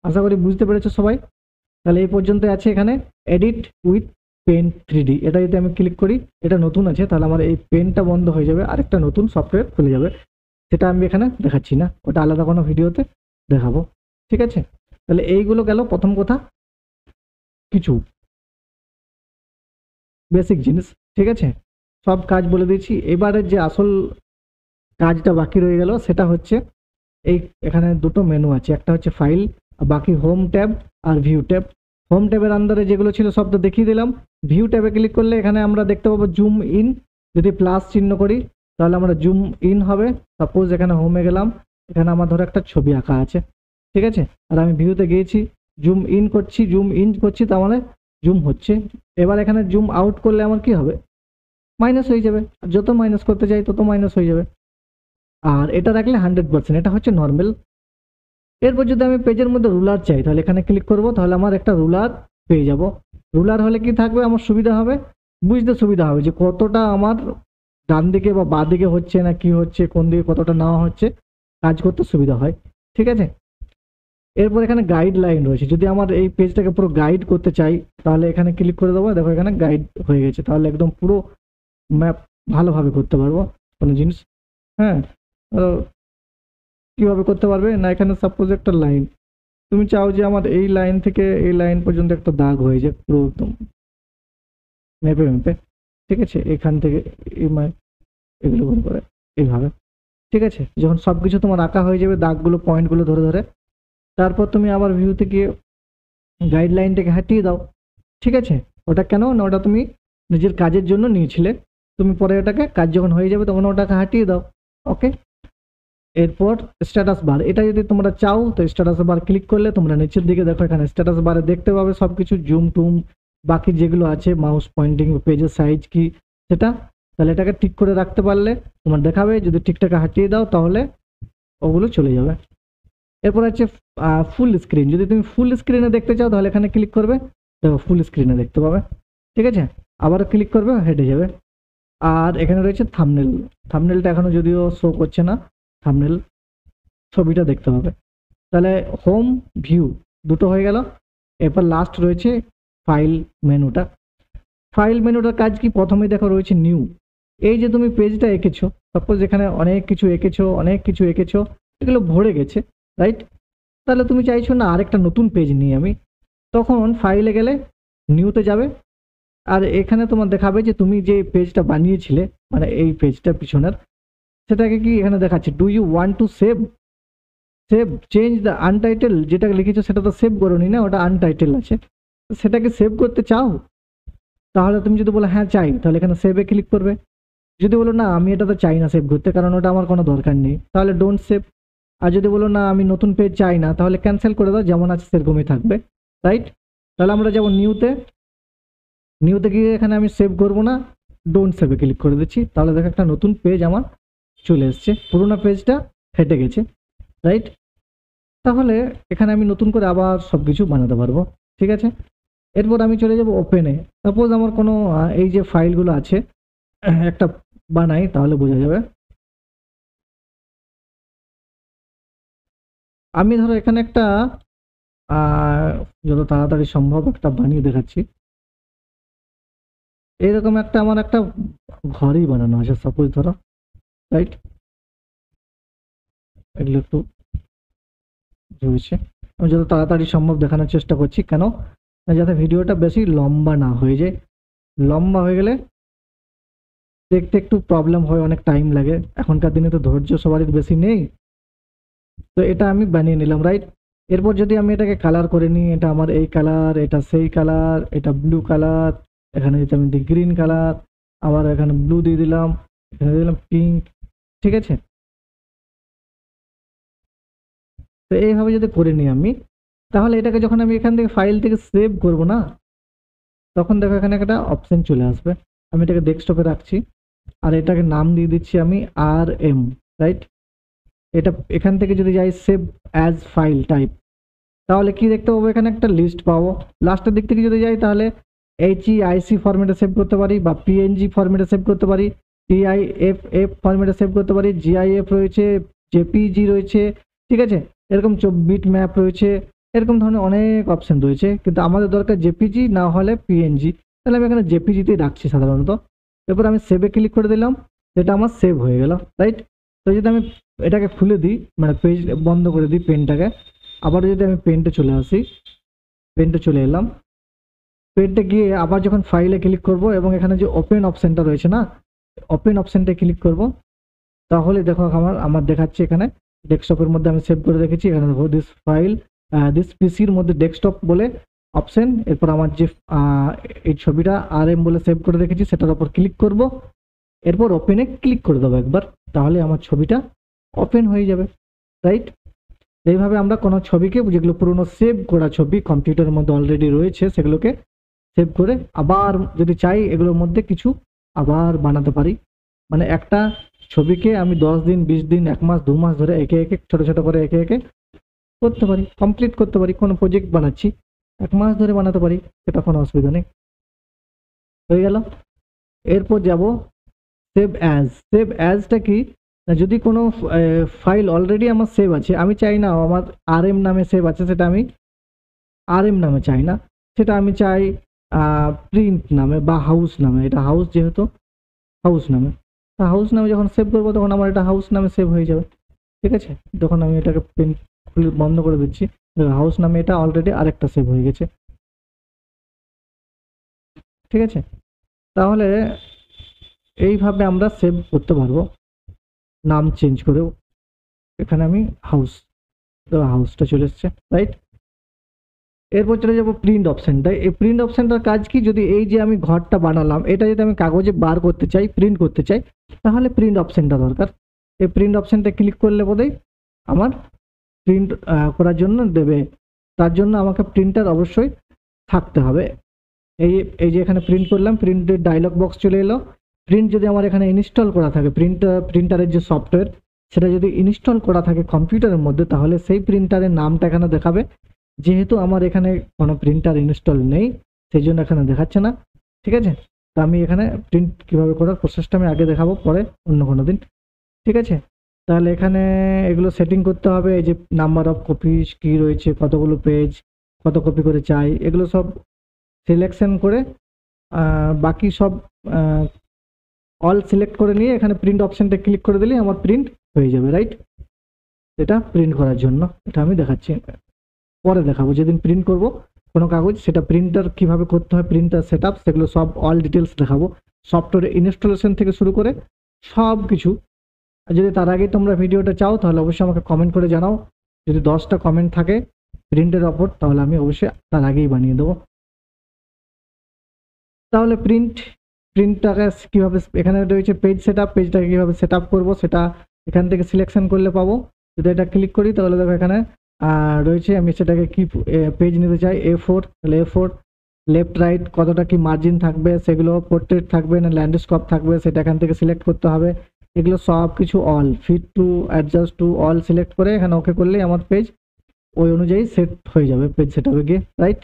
আশা করি বুঝতে পেরেছো সবাই। তাহলে এই পর্যন্ত আছে এখানে এডিট উইথ পেন 3D, এটা যদি আমি ক্লিক করি, এটা নতুন আছে, তাহলে আমার এই পেনটা বন্ধ হয়ে যাবে, আরেকটা নতুন সফটওয়্যার খুলে যাবে, সেটা আমি এখানে দেখাচ্ছি না, ওটা আলাদা কোনো ভিডিওতে দেখাবো, ঠিক আছে? তাহলে এইগুলো গেল প্রথম কথা, কিছু বেসিক জিনিস। ঠিক আছে, সব কাজ বলে দিয়েছি। এবারে যে আসল কাজটা বাকি রয়ে গেল সেটা হচ্ছে এখানে দুটো মেনু আছে, একটা হচ্ছে ফাইল, বাকি হোম ট্যাব আর ভিউ ট্যাব। হোম ট্যাবের আন্ডারে যেগুলো ছিল সব তো দেখিয়ে দিলাম। ভিউ ট্যাবে ক্লিক করলে এখানে আমরা দেখতে পাবো জুম ইন। যদি প্লাস চিহ্ন করি তাহলে আমরা জুম ইন হবে। সাপোজ এখানে হোমে গেলাম, এখানে আমার ধরো একটা ছবি আঁকা আছে, ঠিক আছে, আর আমি ভিউতে গিয়েছি, জুম ইন করছি, তার মানে জুম হচ্ছে। এবার এখানে জুম আউট করলে আমার কি হবে, মাইনাস হয়ে যাবে, আর যত মাইনাস করতে চাই তত মাইনাস হয়ে যাবে। আর এটা রাখলে 100%, এটা হচ্ছে নর্মাল। এরপর যদি আমি পেজের মধ্যে রুলার চাই তাহলে এখানে ক্লিক করব, তাহলে আমার একটা রুলার পেয়ে যাব। রুলার হলে কি থাকবে, আমার সুবিধা হবে, বুঝতে সুবিধা হবে যে কতটা আমার ডান দিকে বা বাঁ দিকে হচ্ছে না কি হচ্ছে, কোন দিকে কতটা নেওয়া হচ্ছে, কাজ করতে সুবিধা হয়। ঠিক আছে, এরপর এখানে গাইডলাইন রয়েছে। যদি আমার এই পেজটাকে পুরো গাইড করতে চাই তাহলে এখানে ক্লিক করে দেবো, দেখো এখানে গাইড হয়ে গেছে। তাহলে একদম পুরো ম্যাপ ভালোভাবে করতে পারবো কোনো জিনিস। হ্যাঁ, কিভাবে করতে পারবে না, এখানে সাপোজ একটা লাইন, তুমি চাও যে আমার এই লাইন থেকে এই লাইন পর্যন্ত একটা দাগ হয়ে যায় পুরো একদম মেপে, ঠিক আছে, এখান থেকে এগুলো করে এইভাবে। ঠিক আছে, যখন সবকিছু তোমার আঁকা হয়ে যাবে, দাগগুলো পয়েন্টগুলো ধরে ধরে, তারপর তুমি আবার ভিউতে গিয়ে গাইডলাইনটাকে হটিয়ে দাও। ঠিক আছে, ওটা কেন না, ওটা তুমি নিজের কাজের জন্য নিয়েছিলে, তুমি পরে ওটাকে কাজ যখন হয়ে যাবে তখন ওটাকে হটিয়ে দাও। ওকে, এরপর স্ট্যাটাস বার, এটা যদি তোমরা চাও তো স্ট্যাটাস বার ক্লিক করলে তোমরা নিচের দিকে দেখো, এখানে স্ট্যাটাস বারে দেখতে পাবে সবকিছু, জুম টুম বাকি যেগুলো আছে, মাউস পয়েন্টিং, পেজের সাইজ কি সেটা। তাহলে এটাকে ঠিক করে রাখতে পারলে তোমার দেখাবে, যদি ঠিকঠাক হাঁটিয়ে দাও তাহলে ওগুলো চলে যাবে। এরপর আছে ফুল স্ক্রিন, যদি তুমি ফুল স্ক্রিনে দেখতে চাও তাহলে এখানে ক্লিক করবে, দেখো ফুল স্ক্রিনে দেখতে পাবে। ঠিক আছে, আবার ক্লিক করবে, হেঁটে যাবে। আর এখানে রয়েছে থাম্বনেল, থাম্বনেলটা এখনো যদিও শো করছে না, থাম্বনেল ছবিটা দেখতে হবে। তাহলে হোম ভিউ দুটো হয়ে গেল। এরপর লাস্ট রয়েছে ফাইল মেনুটা। ফাইল মেনুটার কাজ কি, প্রথমে দেখো রয়েছে নিউ। এই যে তুমি পেজটা এঁকেছো, সাপোজ এখানে অনেক কিছু এঁকেছো, এগুলো ভরে গেছে, রাইট? তাহলে তুমি চাইছো না আরেকটা নতুন পেজ নিয়ে আমি, তখন ফাইলে গেলে নিউতে যাবে, আর এখানে তোমার দেখাবে যে তুমি যে পেজটা বানিয়েছিলে, মানে এই পেজটা পিছনের, সেটাকে কি এখানে দেখাচ্ছে, do you want to save change the untitled, যেটা লিখেছো সেটা তো সেভ করোনি না, ওটা আনটাইটেল আছে, সেটাকে সেভ করতে চাও? তাহলে তুমি যদি বলো হ্যাঁ চাই, তাহলে এখানে সেভে ক্লিক করবে। যদি বলো না আমি এটা তো চাই না সেভ করতে, কারণ ওটা আমার কোনো দরকার নেই, তাহলে ডোন্ট সেভ। আর যদি বলো না আমি নতুন পেজ চাই না, তাহলে ক্যান্সেল করে দাও, যেমন আছে সেরকমই থাকবে, রাইট? তাহলে আমরা যাবো নিউতে গিয়ে এখানে আমি সেভ করবো না, ডোন্ট সেভে ক্লিক করে দিচ্ছি। তাহলে দেখো একটা নতুন পেজ আমার চলে এসছে, পুরোনো পেজটা হেঁটে গেছে, রাইট? তাহলে এখানে আমি নতুন করে আবার সব কিছু বানাতে পারবো। ঠিক আছে, এরপর আমি চলে যাব ওপেনে। সাপোজ আমার কোনো এই যে ফাইলগুলো আছে একটা বানাই, তাহলে বোঝা যাবে। আমি ধরো এখানে একটা যত তাড়াতাড়ি সম্ভব একটা বানিয়ে দেখাচ্ছি। এইরকম একটা আমার একটা ঘরই বানানো আছে সাপোজ ধরো, রাইট? এগুলো একটু রয়েছে, আমি যত তাড়াতাড়ি সম্ভব দেখানোর চেষ্টা করছি, কেন না যাতে ভিডিওটা বেশি লম্বা না হয়ে যায়। লম্বা হয়ে গেলে দেখতে একটু প্রবলেম হয়, অনেক টাইম লাগে, এখনকার দিনে তো ধৈর্য সবারই বেশি নেই। তো এটা আমি বানিয়ে নিলাম, রাইট? এরপর যদি আমি এটাকে কালার করে নিই, এটা আমার এই কালার, এটা সেই কালার, এটা ব্লু কালার, এখানে যদি আমি দিই গ্রিন কালার, আবার এখানে ব্লু দিয়ে দিলাম, এখানে দিলাম পিঙ্ক। ঠিক আছে, তো এইভাবে যদি করে নিই আমি, তাহলে এটাকে যখন আমি এখান থেকে ফাইল থেকে সেভ করব না, তখন দেখো এখানে একটা অপশন চলে আসবে। আমি এটাকে ডেস্কটপে রাখছি, আর এটাকে নাম দিয়ে দিচ্ছি আমি RM, রাইট? এটা এখান থেকে যদি যাই সেভ অ্যাজ ফাইল টাইপ, তাহলে কি দেখতে পাবো, এখানে একটা লিস্ট পাবো। লাস্টের দিক থেকে যদি যাই তাহলে HEIC ফরম্যাটে সেভ করতে পারি, বা PNG ফরম্যাটে সেভ করতে পারি, TIFF ফরম্যাটে সেভ করতে পারি, GIF রয়েছে, JPG রয়েছে, ঠিক আছে, এরকম বিট ম্যাপ রয়েছে, এরকম ধরনের অনেক অপশন রয়েছে, কিন্তু আমাদের দরকার JPG না হলে PNG। তাহলে আমি এখানে JPG-তেই রাখছি সাধারণত। এরপর আমি সেভে ক্লিক করে দিলাম, যেটা আমার সেভ হয়ে গেল, রাইট? তো যদি আমি এটাকে খুলে দিই, মানে পেজ বন্ধ করে দিই পেনটাকে, আবার যদি আমি পেন্টে চলে আসি, পেন্টে চলে এলাম, পেন্টে গিয়ে আবার যখন ফাইলে ক্লিক করব এবং এখানে যে ওপেন অপশনটা রয়েছে না, ওপেন অপশনটা ক্লিক করব, তাহলে দেখো আমার আমার দেখাচ্ছে এখানে ডেস্কটপের মধ্যে আমি সেভ করে রেখেছি। এখানে দেখো দিস ফাইল, দিস পিসির মধ্যে ডেস্কটপ বলে অপশন, এরপর আমার যে এই ছবিটা RM বলে সেভ করে রেখেছি সেটার উপর ক্লিক করব, এরপর ওপেনে ক্লিক করে দেবো একবার, তাহলে আমার ছবিটা ওপেন হয়ে যাবে, রাইট? এইভাবে আমরা কোনো ছবিকে, যেগুলো পুরনো সেভ করা ছবি কম্পিউটারের মধ্যে অলরেডি রয়েছে, সেগুলোকে সেভ করে আবার যদি চাই এগুলোর মধ্যে কিছু আবার বানাতে পারি। মানে একটা ছবিকে আমি 10 দিন, 20 দিন, 1 মাস, 2 মাস ধরে একে একে ছোট ছোট করে একে একে করতে পারি, কমপ্লিট করতে পারি। কোনো প্রজেক্ট বানাচ্ছি 1 মাস ধরে বানাতে পারি, সেটা কোনো অসুবিধা নেই। হয়ে গেল। এরপর যাব সেভ অ্যাজ। সেভ অ্যাজটা কি, না যদি কোনো ফাইল অলরেডি আমার সেভ আছে, আমি চাই না আমার RM নামে সেভ আছে, সেটা আমি RM নামে চাই না, সেটা আমি চাই প্রিন্ট নামে বা হাউস নামে। এটা হাউস, যেহেতু হাউস নামে, হাউস নামে যখন সেভ করবো তখন আমার এটা হাউস নামে সেভ হয়ে যাবে, ঠিক আছে? তখন আমি এটাকে প্রিন্ট খুলে বন্ধ করে দিচ্ছি, হাউস নামে এটা অলরেডি আরেকটা সেভ হয়ে গেছে, ঠিক আছে? তাহলে এইভাবে আমরা সেভ করতে পারবো নাম চেঞ্জ করেও। এখানে আমি হাউস, তো হাউসটা চলে এসছে, রাইট? এরপর চলে যাবো প্রিন্ট অপশনটায়। এই প্রিন্ট অপশনটার কাজ কি, যদি এই যে আমি ঘরটা বানালাম এটা যদি আমি কাগজে বার করতে চাই, প্রিন্ট করতে চাই, তাহলে প্রিন্ট অপশনটা দরকার। এই প্রিন্ট অপশনটা ক্লিক করলে বোধহয় আমার প্রিন্ট করার জন্য দেবে, তার জন্য আমাকে প্রিন্টার অবশ্যই থাকতে হবে। এই এই যে এখানে প্রিন্ট করলাম, প্রিন্টের ডায়লগ বক্স চলে এলো। প্রিন্ট যদি আমার এখানে ইনস্টল করা থাকে, প্রিন্টারের যে সফটওয়্যার সেটা যদি ইনস্টল করা থাকে কম্পিউটারের মধ্যে, তাহলে সেই প্রিন্টারের নামটা এখানে দেখাবে। যেহেতু আমার এখানে কোনো প্রিন্টার ইনস্টল নেই, সেই জন্য এখানে দেখাচ্ছে না, ঠিক আছে? তো আমি এখানে প্রিন্ট কীভাবে করার প্রসেসটা আমি আগে দেখাবো, পরে অন্য কোনো দিন, ঠিক আছে? তাহলে এখানে এগুলো সেটিং করতে হবে। এই যে নাম্বার অফ কপিস কি রয়েছে, কতগুলো পেজ, কত কপি করে চাই, এগুলো সব সিলেকশন করে বাকি সব অল সিলেক্ট করে নিয়ে এখানে প্রিন্ট অপশনটা ক্লিক করে দিলে আমার প্রিন্ট হয়ে যাবে, রাইট? এটা প্রিন্ট করার জন্য, এটা আমি দেখাচ্ছি, পরে দেখাবো যেদিন প্রিন্ট করব কোনো কাগজ, সেটা প্রিন্টার কিভাবে করতে হয়, প্রিন্টার সেটআপ, সেগুলো সব অল ডিটেলস দেখাবো, সফটওয়্যার ইনস্টলেশন থেকে শুরু করে সব কিছু। আর যদি তার আগে তোমরা ভিডিওটা চাও তাহলে অবশ্যই আমাকে কমেন্ট করে জানাও। যদি 10টা কমেন্ট থাকে প্রিন্টের ওপর, তাহলে আমি অবশ্যই তার আগেই বানিয়ে দেবো। তাহলে প্রিন্টটাকে কীভাবে, এখানে রয়েছে পেজ সেটআপ, পেজটাকে কীভাবে সেটআপ করবো সেটা এখান থেকে সিলেকশন করলে পাবো। যদি এটা ক্লিক করি তাহলে দেখো এখানে রয়েছে, আমি সেটাকে কি পেজ নিতে চাই, A4, তাহলে A4, লেফট রাইট কতটা কি মার্জিন থাকবে, সেগুলো পোর্ট্রেট থাকবে না ল্যান্ডস্কেপ থাকবে, সেটা এখান থেকে সিলেক্ট করতে হবে। এগুলো সব কিছু all, fit to adjust to all select করে এখানে ওকে করলেই আমার পেজ ওই অনুযায়ী সেট হয়ে যাবে, পেজ সেটআপে গিয়ে, রাইট?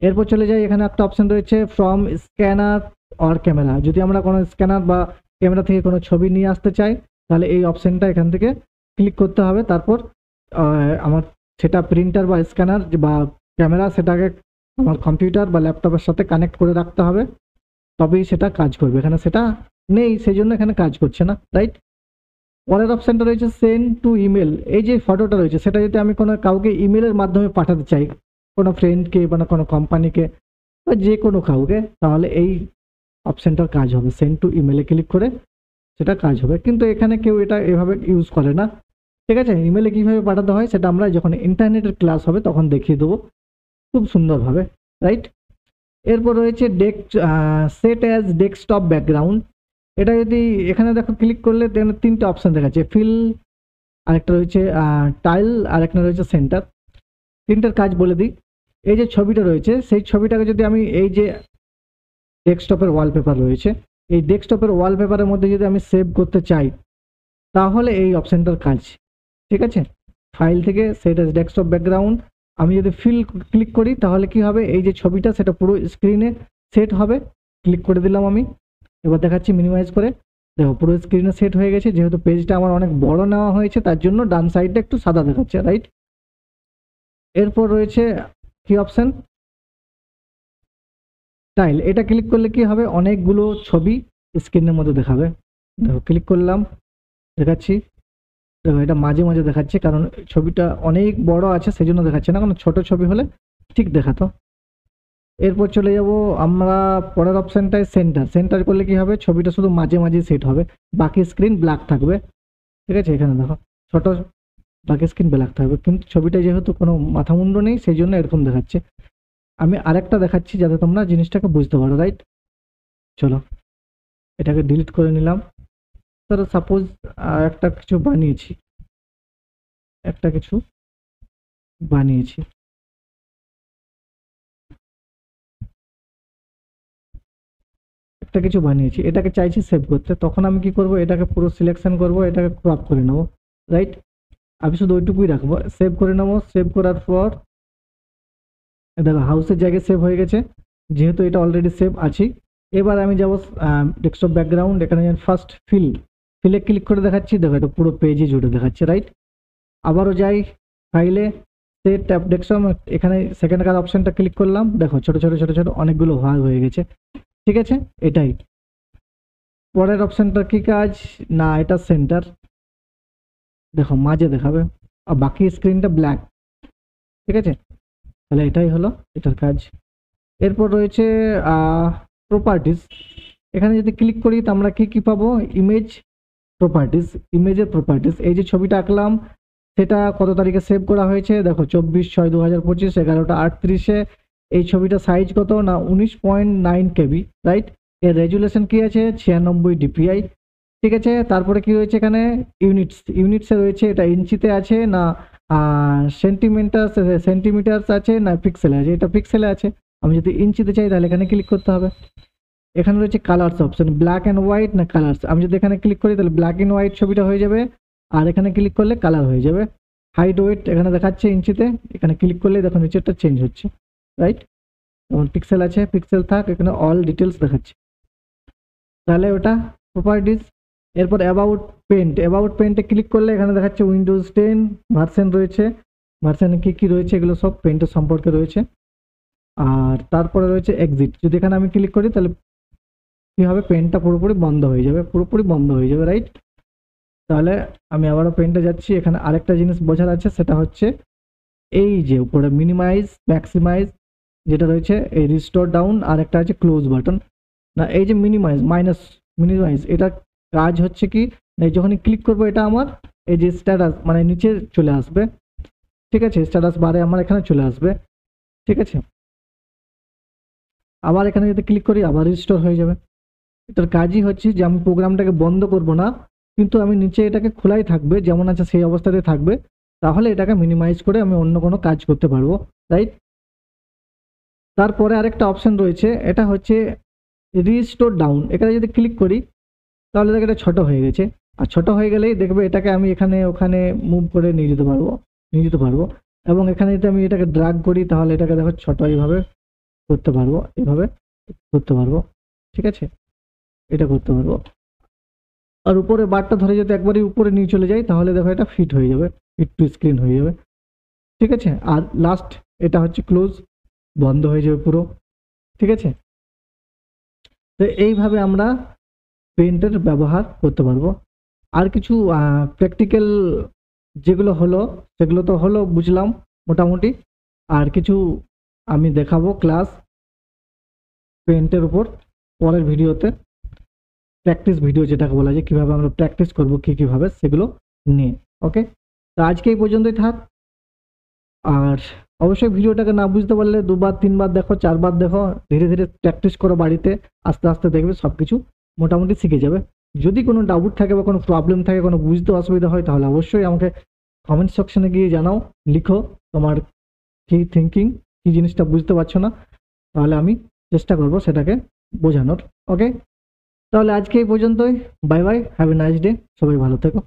এরপর চলে যাই, এখানে একটা অপশন রয়েছে ফ্রম স্ক্যানার অর ক্যামেরা। যদি আমরা কোনো স্ক্যানার বা ক্যামেরা থেকে কোনো ছবি নিয়ে আসতে চাই, তাহলে এই অপশনটা এখান থেকে ক্লিক করতে হবে। তারপর আমার সেটা প্রিন্টার বা স্ক্যানার বা ক্যামেরা, সেটাকে আমার কম্পিউটার বা ল্যাপটপের সাথে কানেক্ট করে রাখতে হবে, তবেই সেটা কাজ করবে। এখানে সেটা নেই, সেই জন্য এখানে কাজ করছে না, রাইট? পরের অপশনটা রয়েছে সেন্ড টু ইমেল। এই যে ফটোটা রয়েছে সেটা যদি আমি কোনো কাউকে ইমেলের মাধ্যমে পাঠাতে চাই, কোনো ফ্রেন্ডকে বা কোনো কোম্পানিকে বা যে কোনো কাউকে, তাহলে এই অপশনটার কাজ হবে, সেন্ড টু ইমেলে ক্লিক করে সেটা কাজ হবে। কিন্তু এখানে কেউ এটা এভাবে ইউজ করে না, ঠিক আছে? ইমেলে কীভাবে পাঠাতে হয় সেটা আমরা যখন ইন্টারনেটের ক্লাস হবে তখন দেখিয়ে দেবো খুব সুন্দরভাবে, রাইট? এরপর রয়েছে সেট অ্যাজ ডেস্কটপ ব্যাকগ্রাউন্ড। এটা যদি এখানে দেখো ক্লিক করলে 3টে অপশন দেখাচ্ছে, ফিল, আরেকটা রয়েছে টাইল, আরেকটা রয়েছে সেন্টার। 3টার কাজ বলে দিই। এই যে ছবিটা রয়েছে সেই ছবিটাকে যদি আমি এই যে ডেস্কটপের ওয়ালপেপার রয়েছে, এই ডেস্কটপের ওয়ালপেপারের মধ্যে যদি আমি সেভ করতে চাই, তাহলে এই অপশনটার কাজ, ঠিক আছে? ফাইল থেকে সেট অ্যাজ ডেস্কটপ ব্যাকগ্রাউন্ড আমি যদি ফিল ক্লিক করি তাহলে কি হবে, এই যে ছবিটা সেটা পুরো স্ক্রিনে সেট হবে। ক্লিক করে দিলাম আমি, এবার দেখাচ্ছি মিনিমাইজ করে, দেখো পুরো স্ক্রিনে সেট হয়ে গেছে। যেহেতু পেজটা আমার অনেক বড় নেওয়া হয়েছে তার জন্য ডান সাইডটা একটু সাদা দেখাচ্ছে, রাইট? এরপর রয়েছে কি অপশন, টাইল। এটা ক্লিক করলে কি হবে, অনেকগুলো ছবি স্ক্রিনের মধ্যে দেখাবে। দেখো ক্লিক করলাম, দেখাচ্ছি দেখো এটা মাঝে মাঝে দেখাচ্ছে, কারণ ছবিটা অনেক বড় আছে সেই জন্য দেখাচ্ছে না, কারণ ছোট ছবি হলে ঠিক দেখাতো। এরপর চলে যাব আমরা পরের অপশনটায়, সেন্টার। সেন্টার করলে কি হবে, ছবিটা শুধু মাঝে মাঝে সেট হবে, বাকি স্ক্রিন ব্ল্যাক থাকবে। ঠিক আছে, এখানে দেখো ছোট, বাকি স্ক্রিন ব্ল্যাক থাকবে, কিন্তু ছবিটা যেহেতু কোনো মাথা মুন্ড নেই সেই জন্য এরকম দেখাচ্ছে। আমি আরেকটা দেখাচ্ছি যাতে তোমরা জিনিসটাকে বুঝতে পারো, রাইট? চলো এটাকে ডিলিট করে নিলাম। ধরো সাপোজ একটা কিছু বানিয়েছি, একটা কিছু বানিয়েছি, একটা কিছু বানিয়েছি, এটাকে চাইছি সেভ করতে। তখন আমি কি করব, এটাকে পুরো সিলেকশন করব, এটাকে ক্রপ করে নেব, রাইট? আমি শুধু ওইটুকুই রাখবো, সেভ করে নেবো। সেভ করার পর দেখো হাউসের জায়গায় সেভ হয়ে গেছে, যেহেতু এটা অলরেডি সেভ আছে। এবার আমি যাব ডেস্কটপ ব্যাকগ্রাউন্ড, এখানে ফার্স্ট ফিলে ক্লিক করে দেখাচ্ছি, দেখো এটা পুরো পেজে জুড়ে দেখাচ্ছে, রাইট? আবারও যাই ফাইলে, সেট ট্যাব ডেস্কটপ, এখানে সেকেন্ড কার অপশনটা ক্লিক করলাম, দেখো ছোট ছোট ছোট ছোট অনেকগুলো ভাগ হয়ে গেছে। ঠিক আছে, এটাই। পরের অপশনটা কি কাজ না, এটা সেন্টার, দেখো মাঝে দেখাবে আর বাকি স্ক্রিনটা ব্ল্যাক। ঠিক আছে, তাহলে এটাই হলো এটার কাজ। এরপর রয়েছে প্রপার্টিস। এখানে যদি ক্লিক করি তো আমরা কি কি পাবো, ইমেজ প্রপার্টিস, ইমেজের প্রপার্টিস। এই যে ছবিটা আঁকলাম সেটা কত তারিখে সেভ করা হয়েছে, দেখো 24/6/2025, 11টা 38। এই ছবিটা সাইজ কত না 19.9 কেবি, রাইট? এর রেজুলেশন কি আছে 96 ডিপিআই। ঠিক আছে, তারপরে কি রয়েছে এখানে, ইউনিটসে রয়েছে, এটা ইঞ্চিতে আছে না সেন্টিমিটার্স আছে না পিক্সেলে আছে, এটা পিক্সেলে আছে। আমি যদি ইঞ্চিতে চাই তাহলে এখানে ক্লিক করতে হবে। এখানে রয়েছে colours option, black and white না কালার্স। আমি যদি এখানে ক্লিক করি তাহলে ব্ল্যাক অ্যান্ড হোয়াইট ছবিটা হয়ে যাবে, আর এখানে ক্লিক করলে কালার হয়ে যাবে। হাইট ওয়েট এখানে দেখাচ্ছে ইঞ্চিতে, এখানে ক্লিক করলে দেখো নিচেরটা চেঞ্জ হচ্ছে, রাইট? যেমন পিক্সেল আছে পিক্সেল থাক, এখানে অল ডিটেলস দেখাচ্ছে, তাহলে ওটা প্রপার্টিস। এরপর অ্যাবাউট পেন্টে ক্লিক করলে এখানে দেখাচ্ছে উইন্ডোজ 10 ভার্সন রয়েছে, ভার্সনে কি কি রয়েছে এগুলো সব পেন্টের সম্পর্কে রয়েছে। আর তারপরে রয়েছে এক্সিট, যদি এখানে আমি ক্লিক করি তাহলে কি হবে, পেনটা পুরোপুরি বন্ধ হয়ে যাবে, পুরোপুরি বন্ধ হয়ে যাবে, রাইট? তাহলে আমি আবারও পেনটা যাচ্ছি, এখানে আরেকটা জিনিস বোঝার আছে, সেটা হচ্ছে এই যে উপরে মিনিমাইজ ম্যাক্সিমাইজ যেটা রয়েছে, এই রিস্টোর ডাউন, আর একটা আছে ক্লোজ বাটন। না এই যে মিনিমাইজ এটা কাজ হচ্ছে কি, যখনই ক্লিক করবো এটা আমার এই যে স্ট্যাটাস মানে নিচে চলে আসবে। ঠিক আছে, স্ট্যাটাস বারে আমার এখানে চলে আসবে। ঠিক আছে, আবার এখানে যদি ক্লিক করি আবার রিস্টোর হয়ে যাবে। এটার কাজই হচ্ছে যে আমি প্রোগ্রামটাকে বন্ধ করব না, কিন্তু আমি নিচে এটাকে খোলাই থাকবে, যেমন আছে সেই অবস্থাতে থাকবে, তাহলে এটাকে মিনিমাইজ করে আমি অন্য কোনো কাজ করতে পারবো, রাইট? তারপরে আরেকটা অপশন রয়েছে, এটা হচ্ছে রিস্টোর ডাউন। এখানে যদি ক্লিক করি তাহলে দেখো এটা ছোট হয়ে গেছে, আর ছোট হয়ে গেলেই দেখবে এটাকে আমি এখানে ওখানে মুভ করে নিয়ে যেতে পারবো। এবং এখানে যদি আমি এটাকে ড্রাগ করি তাহলে এটাকে দেখো ছোট এইভাবে করতে পারবো, এভাবে করতে পারবো। ঠিক আছে, এটা করতে পারবো। আর উপরে বারটা ধরে যদি একবারই উপরে নিয়ে চলে যাই তাহলে দেখো এটা ফিট হয়ে যাবে, ফিট টু স্ক্রিন হয়ে যাবে। ঠিক আছে, আর লাস্ট এটা হচ্ছে ক্লোজ, বন্ধ হয়ে যাবে পুরো। ঠিক আছে, তো এইভাবে আমরা পেন্টের ব্যবহার করতে পারবো। আর কিছু প্র্যাকটিক্যাল যেগুলো হলো সেগুলো তো হলো বুঝলাম মোটামুটি, আর কিছু আমি দেখাবো ক্লাস পেন্টের উপর পরের ভিডিওতে, প্র্যাকটিস ভিডিও যেটাকে বলা যায়, কীভাবে আমরা প্র্যাকটিস করবো কীভাবে সেগুলো নিয়ে। ওকে, তো আজকে এই পর্যন্তই থাক। আর অবশ্যই ভিডিওটাকে না বুঝতে পারলে 2বার 3বার দেখো, 4বার দেখো, ধীরে ধীরে প্র্যাকটিস করো বাড়িতে, আস্তে আস্তে দেখবে সব কিছু মোটামুটি শিখে যাবে। যদি কোনো ডাউট থাকে বা কোনো প্রবলেম থাকে, কোনো বুঝতে অসুবিধা হয়, তাহলে অবশ্যই আমাকে কমেন্ট সেকশনে গিয়ে জানাও, লিখো তোমার কি থিঙ্কিং, কি জিনিসটা বুঝতে পারছো না, তাহলে আমি চেষ্টা করব সেটাকে বোঝানোর। ওকে, তাহলে আজকে এই পর্যন্তই, bye bye, have a nice day, সবাই ভালো থেকো।